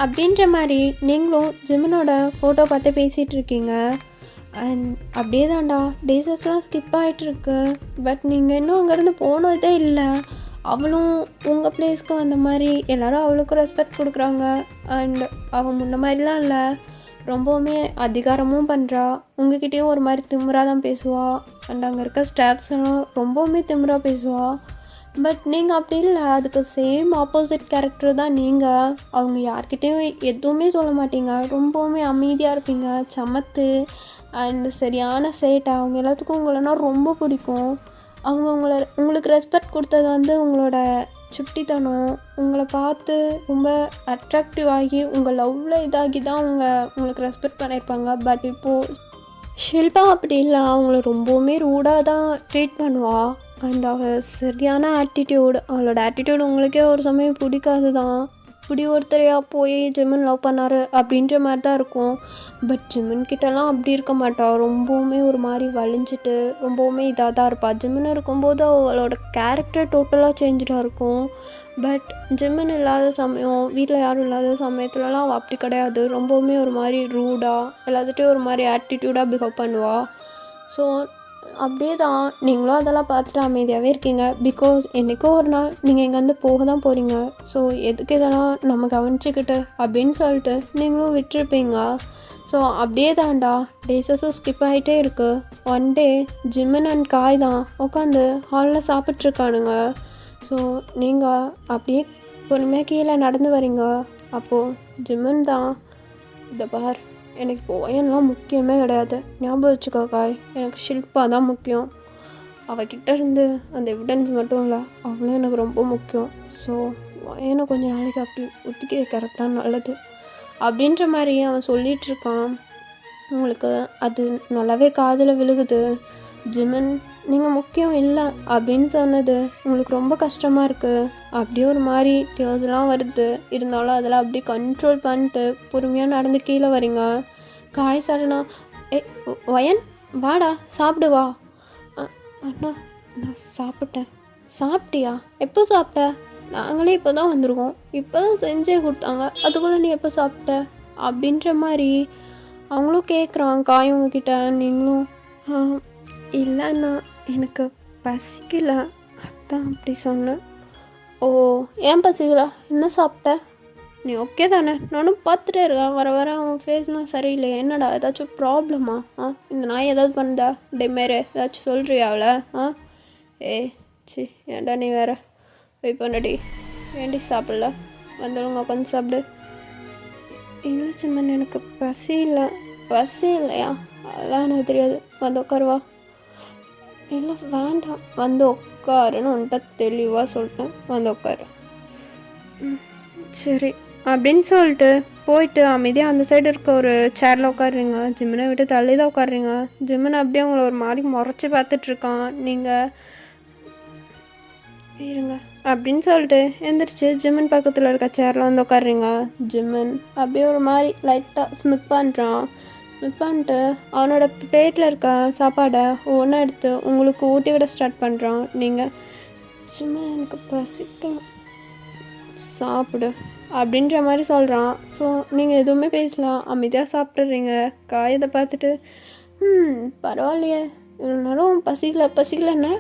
அப்படின்ற மாதிரி நீங்களும் ஜிமினோட ஃபோட்டோ பார்த்து பேசிகிட்டு இருக்கீங்க. அண்ட் அப்படியே தான்டா டேஸஸ்லாம் ஸ்கிப் ஆகிட்டுருக்கு. பட் நீங்கள் இன்னும் அங்கேருந்து போனதே இல்லை. அவளும் உங்கள் பிளேஸ்க்கு வந்த மாதிரி எல்லோரும் அவளுக்கும் ரெஸ்பெக்ட் கொடுக்குறாங்க. அண்ட் அவள் முன்ன மாதிரிலாம் இல்லை, ரொம்பவுமே அதிகாரமும் பண்ணுறா. உங்ககிட்டயும் ஒரு மாதிரி திமிராக தான் பேசுவாள். அண்ட் அங்கே இருக்க ஸ்டாஃப்ஸ் எல்லாம் ரொம்பவுமே திமிராக பேசுவாள். பட் நீங்கள் அப்படி இல்லை, அதுக்கு சேம் ஆப்போசிட் கேரக்டர் தான் நீங்கள். அவங்க யார்கிட்டையும் எதுவுமே சொல்ல மாட்டீங்க, ரொம்பவுமே அமைதியாக இருப்பீங்க, சமத்து அண்ட் சரியான சேட்டை. அவங்க எல்லாத்துக்கும் உங்களன்னா ரொம்ப பிடிக்கும். அவங்க உங்களுக்கு ரெஸ்பெக்ட் கொடுத்தது வந்து உங்களோட சுட்டித்தனம். உங்களை பார்த்து ரொம்ப அட்ராக்டிவ் ஆகி உங்கள் லவ்வில் இதாகி தான் உங்களுக்கு ரெஸ்பெக்ட் பண்ணியிருப்பாங்க. பட் இப்போது ஷில்பா அப்படி இல்லை, அவங்கள ரொம்பவுமே ரூடாக தான் ட்ரீட் பண்ணுவாள். அண்ட் அவள் சரியான ஆட்டிடியூட். அவளோட ஆட்டிடியூட் உங்களுக்கே ஒரு சமயம் பிடிக்காது தான். இப்படி ஒருத்தரையாக போய் ஜிமின் லவ் பண்ணார் அப்படின்ற மாதிரி தான் இருக்கும். பட் ஜிமின் கிட்டலாம் அப்படி இருக்க மாட்டாள். ரொம்பவுமே ஒரு மாதிரி வலிஞ்சிட்டு ரொம்பவுமே இதாக தான் இருப்பாள். ஜிமின் இருக்கும்போது அவளோட கேரக்டர் டோட்டலாக சேஞ்சாக இருக்கும். பட் ஜிமின் இல்லாத சமயம், வீட்டில் யாரும் இல்லாத சமயத்துலலாம் அவள் அப்படி கிடையாது. ரொம்பவுமே ஒரு மாதிரி ரூடாக எல்லாத்துட்டையும் ஒரு மாதிரி ஆட்டிடியூடாக பிஹேவ் பண்ணுவாள். ஸோ அப்படியே தான் நீங்களும் அதெல்லாம் பார்த்துட்டு அமைதியாகவே இருக்கீங்க. பிகாஸ் என்றைக்கோ ஒரு நாள் நீங்கள் இங்கேருந்து போக தான் போகிறீங்க. ஸோ எதுக்கு இதெல்லாம் நம்ம கவனிச்சிக்கிட்டு அப்படின்னு சொல்லிட்டு நீங்களும் விட்டுருப்பீங்க. ஸோ அப்படியே தான்டா டேஸஸும் ஸ்கிப் ஆகிட்டே இருக்குது. ஒன் டே ஜிமின் அண்ட் காய் தான் உட்காந்து ஹாலில் சாப்பிட்ருக்கானுங்க. ஸோ நீங்கள் அப்படியே பொறுமையாக கீழே நடந்து வரீங்க. அப்போது ஜிமின் தான், இதை பார், எனக்கு இப்போ ஒயன்லாம் முக்கியமே கிடையாது, ஞாபகம் வச்சுக்கோ காய், எனக்கு ஷில்பா தான் முக்கியம். அவகிட்ட இருந்து அந்த எவிடன்ஸ் மட்டும் இல்லை, அவளும் எனக்கு ரொம்ப முக்கியம். ஸோ ஒயனை கொஞ்சம் நாளைக்கு அப்படி ஒத்துக்கி வைக்கிறது தான் நல்லது அப்படின்ற மாதிரி அவன் சொல்லிகிட்ருக்கான். உங்களுக்கு அது நல்லாவே காதில் விழுகுது. ஜிமின் நீங்கள் முக்கியம் இல்லை அப்படின்னு சொன்னது உங்களுக்கு ரொம்ப கஷ்டமாக இருக்குது. அப்படியே ஒரு மாதிரி டியர்ஸ்லாம் வருது. இருந்தாலும் அதெல்லாம் அப்படியே கண்ட்ரோல் பண்ணிட்டு பொறுமையாக நடந்து கீழே வரீங்க. காய் சரணா, வயன் வாடா சாப்பிடுவா. அண்ணா நான் சாப்பிட்டேன். சாப்பிட்டியா? எப்போ சாப்பிட்ட? நாங்களே இப்போ தான் வந்திருக்கோம், இப்போ தான் செஞ்சே கொடுத்தாங்க, அதுக்குள்ளே நீ எப்போ சாப்பிட்ட அப்படின்ற மாதிரி அவங்களும் கேட்குறான். காய் உங்ககிட்ட. நீங்களும் இல்லைண்ணா எனக்கு பசிக்கல, அதான் அப்படி சொன்னேன். ஓ ஏன் பசிக்கல? என்ன சாப்பிட்ட? நீ ஓகே தானே? நானும் பார்த்துட்டே இருக்கேன், வர வர அவன் ஃபேஸ்லாம் சரியில்லை. என்னடா ஏதாச்சும் ப்ராப்ளமா? இந்த நாய் ஏதாவது பண்ணுதா? டெமேரு ஏதாச்சும் சொல்கிறியா அவளை? சி ஏன்டா நீ வேற வெயிட் பண்ணடி. ஏண்டி சாப்பிடல? வந்துடுங்க உட்காந்து சாப்பிடு. இல்லை சும்மன் எனக்கு பசி இல்லை. பசி இல்லையா? அதெல்லாம் எனக்கு தெரியாது, வந்து உட்காருவா. இல்லை வேண்டாம், வந்து உட்காருன்னு உன்ட்ட தெளிவாக சொல்லிட்டேன், வந்து உட்காரு. சரி அப்படின்னு சொல்லிட்டு போயிட்டு அமைதியாக அந்த சைடு இருக்க ஒரு சேரில் உட்காடுறீங்க. ஜிம்மினை விட்டு தள்ளி தான் உட்காடுறீங்க. ஜிம்மினை அப்படியே உங்களை ஒரு மாதிரி முறைச்சி பார்த்துட்ருக்கான். நீங்கள் இருங்க அப்படின்னு சொல்லிட்டு எந்திரிச்சு ஜிம்மின் பக்கத்தில் இருக்க சேரில் வந்து உட்காடுறீங்க. ஜிம்மின் அப்படியே ஒரு மாதிரி லைட்டாக ஸ்மிக் பண்ணுறான். ஸ்மிக் பண்ணிட்டு அவனோட பிளேட்டில் இருக்க சாப்பாடை ஒவ்வொன்றா எடுத்து உங்களுக்கு ஊட்டி விட ஸ்டார்ட் பண்ணுறான். நீங்கள் ஜிம்மின் எனக்கு பசிக்கலாம், சாப்பிடு அப்படின்ற மாதிரி சொல்கிறான். ஸோ நீங்கள் எதுவுமே பேசலாம், அமைதியாக சாப்பிட்றீங்க. காயத்தை பார்த்துட்டு பரவாயில்லையே, இவ்வளோ நேரம் பசிக்கலன்னு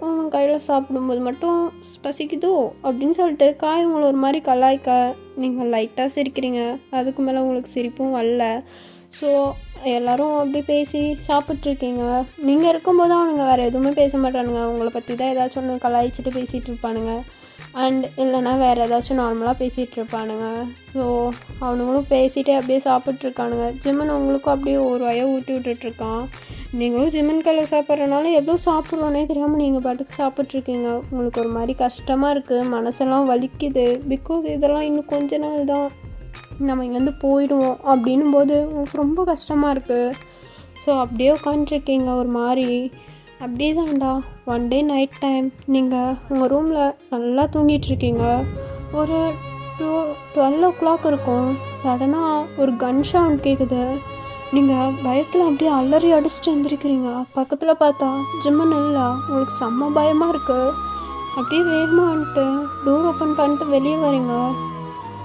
உன் கையில் சாப்பிடும்போது மட்டும் பசிக்குதோ அப்படின்னு சொல்லிட்டு காய் உங்களை ஒரு மாதிரி கலாய்க்க நீங்கள் லைட்டாக சிரிக்கிறீங்க. அதுக்கு மேலே உங்களுக்கு சிரிப்பும் வரல. ஸோ எல்லோரும் அப்படி பேசி சாப்பிட்ருக்கீங்க. நீங்கள் இருக்கும்போது அவனுங்க வேறு எதுவுமே பேச மாட்டானுங்க. உங்களை பற்றி தான் ஏதாச்சும் ஒன்று கலாய்ச்சிட்டு பேசிகிட்டு இருப்பானுங்க. அண்ட் இல்லைனா வேறு ஏதாச்சும் நார்மலாக பேசிகிட்டு இருப்பானுங்க. ஸோ அவனுங்களும் பேசிகிட்டே அப்படியே சாப்பிட்ருக்கானுங்க. ஜிம்மன் உங்களுக்கும் அப்படியே ஒரு வாயை ஊட்டி விட்டுட்ருக்கான். நீங்களும் ஜிம்மன் கையில் சாப்பிட்றதுனால எவ்வளோ சாப்பிட்றோன்னே தெரியாமல் நீங்கள் பாட்டுக்கு சாப்பிட்ருக்கீங்க. உங்களுக்கு ஒரு மாதிரி கஷ்டமாக இருக்குது, மனசெல்லாம் வலிக்குது. பிகாஸ் இதெல்லாம் இன்னும் கொஞ்ச நாள் தான் நம்ம இங்கேருந்து போயிடுவோம் அப்படின்னும் போது உங்களுக்கு ரொம்ப கஷ்டமாக இருக்குது. ஸோ அப்படியே உட்காந்துருக்கீங்க ஒரு மாதிரி. அப்படியே தான்டா ஒன் டே நைட் டைம் நீங்கள் உங்கள் ரூமில் நல்லா தூங்கிட்டுருக்கீங்க. ஒரு 12 o'clock இருக்கும். சடனாக ஒரு கன் சவுண்ட் கேட்குது. நீங்கள் பயத்தில் அப்படியே அலறி அடிச்சுட்டு எழுந்திரிக்கிறீங்க. பக்கத்தில் பார்த்தா ஜிம்மன் இல்லை. உங்களுக்கு செம்ம பயமாக இருக்குது. அப்படியே வேகமாக வந்துட்டு டோர் ஓப்பன் பண்ணிட்டு வெளியே வரீங்க.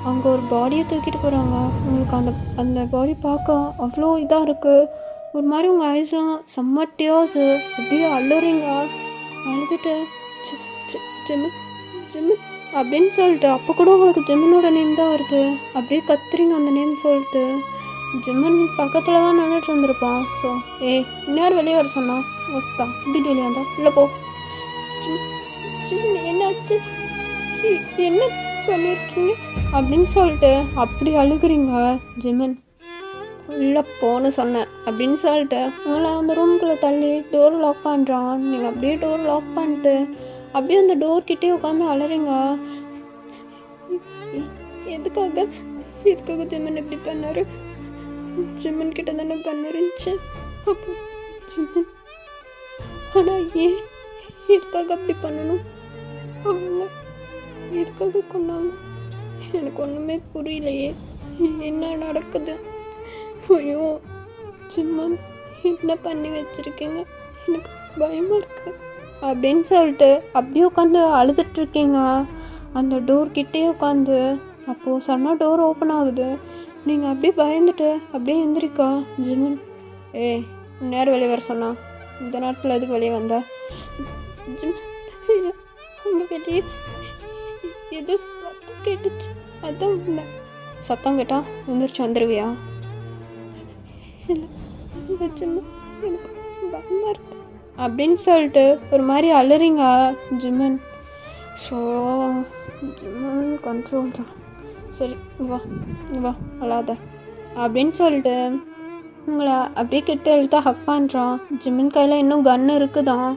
அங்கே ஒரு பாடியை தூக்கிட்டு போகிறாங்க. உங்களுக்கு அந்த பாடி பார்க்க அவ்வளோ இதாக இருக்குது. ஒரு மாதிரி உங்கள் ஐஸ்லாம் செம்ம டியர்ஸு. அப்படியே அழுறீங்க. அழுதுட்டு ஜிம்மன் ஜிம்மன் அப்படின்னு சொல்லிட்டு அப்போ கூட உங்களுக்கு ஜிம்மனோட நேம் தான் வருது. அப்படியே கத்துறீங்க அந்த நேம் சொல்லிட்டு. ஜிம்மன் பக்கத்தில் தான் நின்றுட்டு இருந்திருப்பான். ஸோ இன்னொரு வெளியே வர சொன்னான். ஒருத்தான் இப்படி வெளியே வந்தா இல்லை போ. ஜிம்மன் என்னாச்சு, என்ன பண்ணியிருக்கீங்க அப்படின்னு சொல்லிட்டு அப்படி அழுகுறீங்க. ஜிம்மன் உள்ளே போன்னு சொன்னேன் அப்படின்னு சொல்லிட்டு உங்களை அந்த ரூம்குள்ளே தள்ளி டோர் லாக் பண்ணுறான். நீங்கள் அப்படியே டோர் லாக் பண்ணிட்டு அப்படியே அந்த டோர்கிட்டே உட்காந்து அலறீங்க. எதுக்காக ஜிம்மன் இப்படி பண்ணார்? ஜிம்மன் கிட்ட தானே கண் இருந்துச்சு. அப்போ ஜிம்மன் ஆனால் எதுக்காக அப்படி பண்ணணும்? அவங்க எதுக்காக கொண்டாங்க? எனக்கு ஒன்றுமே புரியலையே, என்ன நடக்குது? ஐயோ ஜிம்மன் என்ன பண்ணி வச்சுருக்கீங்க, எனக்கு பயமாக இருக்கு அப்படின்னு சொல்லிட்டு அப்படியே உட்காந்து அழுதுட்ருக்கீங்க அந்த டோர்கிட்டே உட்காந்து. அப்போது சன்னா டோர் ஓப்பன் ஆகுது. நீங்கள் அப்படியே பயந்துட்டு அப்படியே எந்திரிக்கா. ஜிம்மன் நேரம் வெளியே வர சொன்னா. இந்த நேரத்தில் எதுக்கு வெளியே வந்தா? ஜிம்மன் அங்கே வெளியே ஏதோ சத்தம் கேட்டுச்சு, அதான் இல்லை. சத்தம் கேட்டா எந்திரிச்சு வந்துடுவியா? இல்லை ஜிம்மன் எனக்கு பயமாக இருக்கு அப்படின்னு சொல்லிட்டு ஒரு மாதிரி அழுறீங்க ஜிம்மன். ஸோ ஜிம்மன் கண்ட்ரோல் தான். சரி வா அழாத அப்படின்னு சொல்லிட்டு உங்களை அப்படியே கிட்ட எழுத்தா ஹக் பண்ணுறான். ஜிம்மன் கையில் இன்னும் கன்று இருக்குதான்.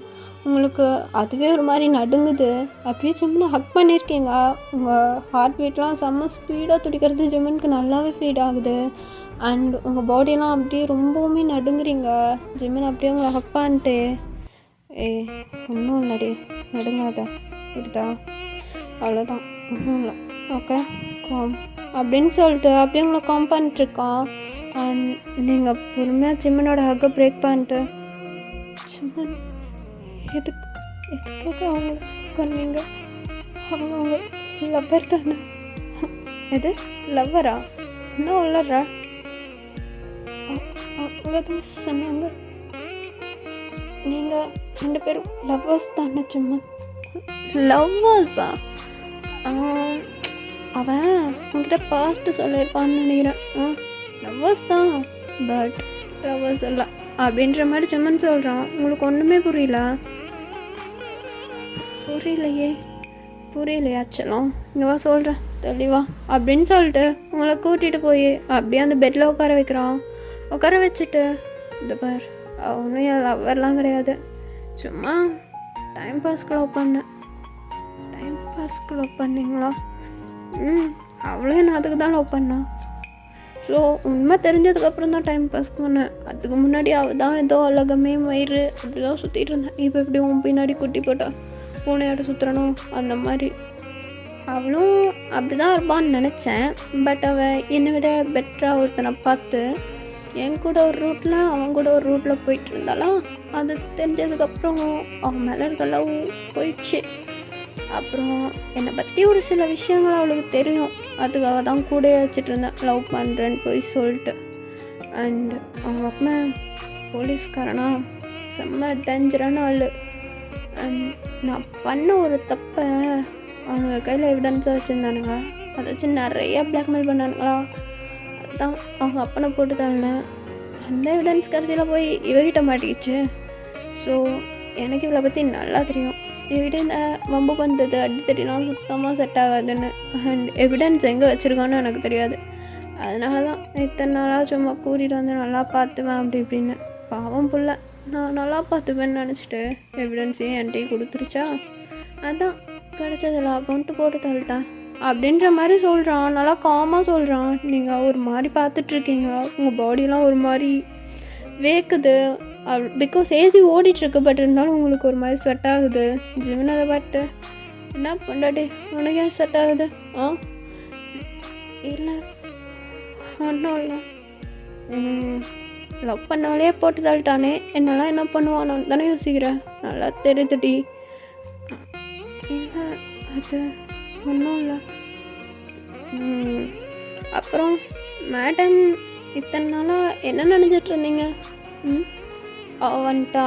உங்களுக்கு அதுவே ஒரு மாதிரி நடுங்குது. அப்படியே ஜிம்மனை ஹக் பண்ணியிருக்கீங்க. உங்கள் ஹார்ட் பீட்லாம் செம்ம ஸ்பீடாக துடிக்கிறது ஜிம்மனுக்கு நல்லாவே ஃபீட் ஆகுது. அண்ட் உங்கள் பாடியெல்லாம் அப்படியே ரொம்பவுமே நடுங்குறீங்க. ஜிம்மன் அப்படியே உங்களை ஹக் பண்ணிட்டு ஒன்றும் இல்லடி நடுங்காத புரியுதா, அவ்வளோதான் ஒன்றும் இல்லை ஓகே காம் அப்படின்னு சொல்லிட்டு அப்படியே உங்களை காம் பண்ணிட்டுருக்கான். அண்ட் நீங்கள் பொறுமையாக ஜிம்மனோட ஹக்கை பிரேக் பண்ணிட்டு ஜிம்மன் எதுக்காக அவங்க பண்ணீங்க? அவங்க லவ்வர் தானே? எது லவ்வரா? இன்னும் வளர்றா? அவங்க தான் சொன்னாங்க நீங்கள் 2 பேரும் லவ்வர்ஸ் தானே ஜிம்மன்? லவ்வர்ஸா? அவன் உங்ககிட்ட பாஸ்ட்டு சொல்லியிருப்பான்னு நினைக்கிறேன். லவ்வர்ஸ் தான் பட் லவ்வர்ஸ் இல்லை அப்படின்ற மாதிரி ஜிம்மன் சொல்கிறான். உங்களுக்கு ஒன்றுமே புரியலையா செல்லம்? இங்கே வா சொல்கிறேன் தெளிவா அப்படின்னு சொல்லிட்டு உங்களை கூட்டிகிட்டு போய் அப்படியே அந்த பெட்டில் உட்கார வைக்கிறான். உட்கார வச்சுட்டு இந்த பார் அவனும் என் லவ்வர்லாம் கிடையாது, சும்மா டைம் பாஸ்க்கு லவ் பண்ணேன். டைம் பாஸ்க்கு லவ் பண்ணிங்களா? அவ்வளோ என்ன அதுக்கு தான் லவ் பண்ணான். ஸோ உண்மை தெரிஞ்சதுக்கப்புறம் தான் டைம் பாஸ் பண்ணேன். அதுக்கு முன்னாடி அவள் தான் ஏதோ அழகமே மயிறு அப்படி தான் சுற்றிட்டு இருந்தேன். இப்போ எப்படி உன் பின்னாடி குட்டி போட்டா பூனையாட சுற்றுறணும் அந்த மாதிரி. அவளும் அப்படி தான் இருப்பான்னு நினச்சேன். பட் அவள் என்னை விட பெட்டராக ஒருத்தனை பார்த்து என் கூட ஒரு ரூட்டில் அவன் கூட ஒரு ரூட்டில் போயிட்டு இருந்தாலும் அது தெரிஞ்சதுக்கப்புறம் அவன் மேலே இருக்க லவ் போயிடுச்சு. அப்புறம் என்னை பற்றி ஒரு சில விஷயங்கள் அவளுக்கு தெரியும். அதுக்காக தான் கூட வச்சுட்டு இருந்தேன் லவ் பண்ணுறேன்னு போய் சொல்லிட்டு. அண்ட் அவங்க அப்பா போலீஸ்காரனா செம்ம டேஞ்சரான ஆள். அண்ட் நான் பண்ண ஒரு தப்பை அவங்க கையில் எவிடன்ஸாக வச்சுருந்தானுங்க. அதை வச்சு நிறையா பிளாக்மெயில் பண்ணானுங்களா. அதுதான் அவங்க அப்பனை போட்டு தள்ளினேன். அந்த எவிடன்ஸ் கடைசியில் போய் இவகிட்ட மாட்டிக்கிச்சு. ஸோ எனக்கு இவளை பற்றி நல்லா தெரியும். இவகிட்ட இந்த வம்பு பண்ணுறது அடித்தடிலாம் சுத்தமாக செட் ஆகாதுன்னு. அண்ட் எவிடன்ஸ் எங்கே வச்சுருக்கான்னு எனக்கு தெரியாது. அதனால தான் இத்தனை நாளாக சும்மா கூட்டிகிட்டு வந்து நல்லா பார்த்துவேன் அப்படி இப்படின்னு. பாவம் புள்ள நான் நல்லா பார்த்துப்பேன்னு நினச்சிட்டு எவிடன்ஸையும் என்கிட்ட கொடுத்துருச்சா. அதான் கிடச்சது லாபம்ன்ட்டு போட்டு தள்ளிட்டேன் அப்படின்ற மாதிரி சொல்கிறான். நல்லா காமாக சொல்கிறான். நீங்கள் ஒரு மாதிரி பார்த்துட்ருக்கீங்க, உங்கள் பாடியெலாம் ஒரு மாதிரி வேக்குது, பிகாஸ் ஏசி ஓடிட்டுருக்கு, பட் இருந்தாலும் உங்களுக்கு ஒரு மாதிரி ஸ்வெட் ஆகுது. ஜிவன் அதை பாட்டு என்ன பண்ணாடி உனக்கு ஏன் ஸ்வெட் ஆகுது? இல்லை ஒன்றும் இல்லை. லவ் பண்ணாலே போட்டு தள்ளிட்டானே, என்னெல்லாம் என்ன பண்ணுவானு தானே யோசிக்கிறேன். நல்லா தெரியுதுடி. இல்லை அது ஒன்றும் இல்லை. அப்புறம் மேடம் இத்தனை நாளாக என்ன நினச்சிட்டு இருந்தீங்க? வந்துட்டா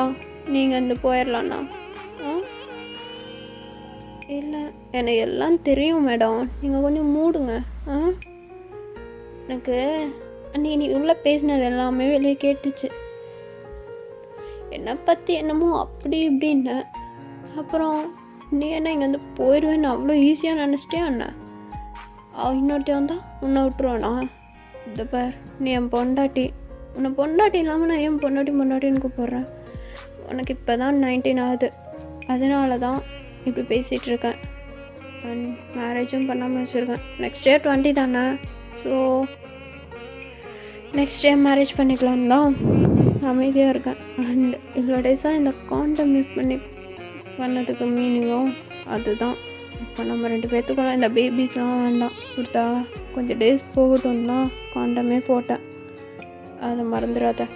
நீங்கள் வந்து போயிடலாண்ணா? இல்லை எனக்கு எல்லாம் தெரியும் மேடம், நீங்கள் கொஞ்சம் மூடுங்க. எனக்கு அன்றைக்கி நீ உள்ளே பேசினது எல்லாமே வெளியே கேட்டுச்சு. என்னை பற்றி என்னமோ அப்படி இப்படின்னு. அப்புறம் நீ என்ன இங்கே வந்து போயிடுவேன்னு அவ்வளோ ஈஸியாக நினச்சிட்டே அண்ணா. இன்னொருத்தி வந்தால் உன்னை விட்டுருவானா? இந்த பார், நீ என் பொண்டாட்டி. உன்னை பொண்டாட்டி இல்லாமல் நான் ஏன் பொண்டாட்டின்னு கூப்பிட்றேன்? உனக்கு இப்போ தான் 19 ஆகுது, அதனால தான் இப்படி பேசிகிட்டு இருக்கேன். அண்ட் மேரேஜும் பண்ணாமல் வச்சுருக்கேன். நெக்ஸ்ட் இயர் 20 தானே, ஸோ நெக்ஸ்ட் இயர் மேரேஜ் பண்ணிக்கலாம் தான் அமைதியாக இருக்கேன். அண்ட் இவ்வளோ டேஸாக இந்த காண்டம் யூஸ் பண்ணதுக்கு மீனிங்கும் அதுதான். இப்போ நம்ம 2 பேர்த்துக்குள்ள இந்த பேபிஸ்லாம் வேண்டாம், கொடுத்தா கொஞ்சம் டேஸ் போகட்டும்னா காண்டமே போட்டேன், அதை மறந்துடாத.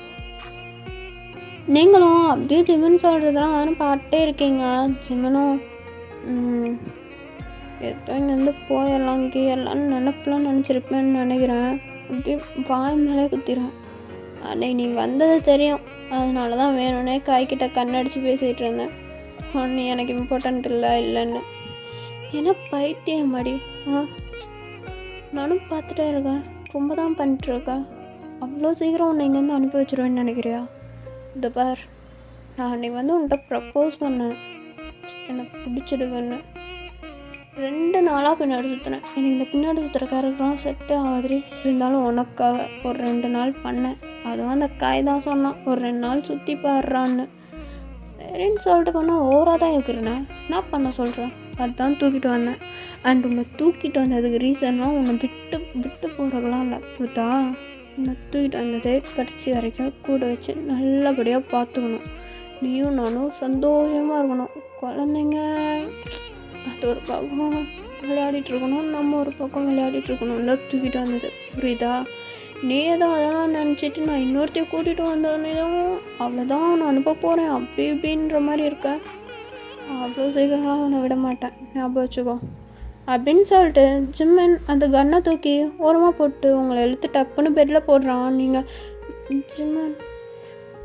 நீங்களும் அப்படியே ஜிமன் சொல்கிறதெல்லாம் நானும் பாட்டே இருக்கீங்க. ஜிமனும் எதோ இங்கேருந்து போயிடலாம் கீழலான்னு நினப்பெலாம் நினச்சிருப்பேன்னு நினைக்கிறேன். அப்படியே வாய் மேலே குத்திடுவேன். அன்னைக்கு நீ வந்தது தெரியும், அதனால தான் வேணும்னே காய்கிட்ட கண்ணடிச்சு பேசிகிட்டு இருந்தேன். நீ எனக்கு இம்பார்ட்டன்ட் இல்லைன்னு. ஏன்னா பைத்தியம் மாடி. நானும் பார்த்துட்டே இருக்கேன், ரொம்ப தான் பண்ணிட்டுருக்கேன். அவ்வளோ சீக்கிரம் உன்னை இங்கேருந்து அனுப்பி வச்சுருவேன்னு நினைக்கிறியா? இந்த பார், நான் அன்றைக்கி வந்து உன்கிட்ட ப்ரப்போஸ் பண்ணேன், எனக்கு பிடிச்சிருக்குன்னு. 2 நாளாக பின்னாடி சுற்றினேன். எனக்கு இந்த பின்னாடி சுற்றுற கேரக்டர்லாம் செட்டே ஆகுது. இருந்தாலும் உனக்காக ஒரு 2 நாள் பண்ணேன். அதுவும் அந்த காய் தான் சொன்னான், ஒரு 2 நாள் சுற்றி பாடுறான்னு. சரின்னு சொல்லிட்டு பண்ணால் ஓவராக தான் இருக்கிறேன். என்ன பண்ண சொல்கிறேன்? அதுதான் தூக்கிட்டு வந்தேன். அண்ட் உன்னை தூக்கிட்டு வந்ததுக்கு ரீசன்லாம் உன்னை விட்டு போகிறதுலாம் இல்லை புரியுதா? உன்னை தூக்கிட்டு வந்தது கடைசி வரைக்கும் கூட வச்சு நல்லபடியாக பார்த்துக்கணும். நீயும் நானும் சந்தோஷமாக இருக்கணும். குழந்தைங்க அது ஒரு பக்கம் விளையாடிட்டுருக்கணும், நம்ம ஒரு பக்கம் விளையாடிட்டுருக்கணும் தான் தூக்கிட்டு வந்தது, புரியுதா? நீ ஏதோ அதெல்லாம் நினச்சிட்டு நான் இன்னொருத்தையும் கூட்டிகிட்டு வந்தோடனேதான் அவ்வளோதான் நான் அனுப்ப போகிறேன் அப்படி இப்படின்ற மாதிரி இருக்கேன். அவ்வளோ சீக்கிரமாக அவனை விட மாட்டேன், ஞாபகம் வச்சுக்கோ அப்படின்னு சொல்லிட்டு ஜிம்மன் அந்த கன்னை தூக்கி ஓரமாக போட்டு உங்களை இழுத்து டப்புன்னு பெட்டில் போடுறான். நீங்கள் ஜிம்மன்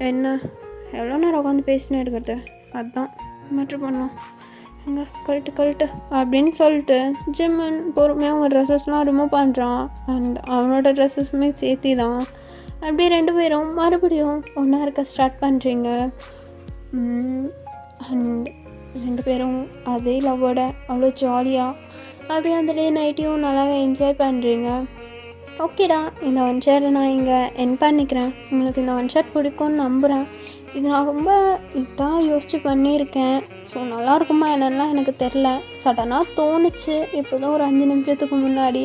என்ன எவ்வளோ நேரம் உட்காந்து பேசினே இருக்கிறது? அதுதான் மேட்ரு பண்ணோம், எங்கே கழட்டு அப்படின்னு சொல்லிட்டு ஜிம்மன் பொறுமையாக அவங்க ட்ரெஸ்ஸஸ்லாம் ரிமூவ் பண்ணுறான். அண்ட் அவனோட ட்ரெஸ்ஸஸுமே சேர்த்தி தான். அப்படியே 2 பேரும் மறுபடியும் ஒன்றா இருக்க ஸ்டார்ட் பண்ணுறீங்க. அண்ட் 2 பேரும் அதே லவ்வோட அவ்வளோ ஜாலியாக அப்படியே அந்த டே நைட்டையும் நல்லாவே என்ஜாய் பண்ணுறீங்க. ஓகேடா, இந்த 1 ஷர்ட்டை நான் இங்கே என் பண்ணிக்கிறேன். உங்களுக்கு இந்த 1 ஷர்ட் பிடிக்கும்னு நம்புகிறேன். இது நான் ரொம்ப இதாக யோசித்து பண்ணியிருக்கேன். ஸோ நல்லாயிருக்குமா என்னெல்லாம் எனக்கு தெரில, சடனாக தோணுச்சு இப்போ தான் ஒரு 5 நிமிஷத்துக்கு முன்னாடி.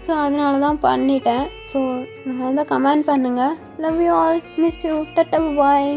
ஸோ அதனால தான் பண்ணிட்டேன். ஸோ நான் தான் கமெண்ட் பண்ணுங்கள். Love you all, miss you, ta-ta bye.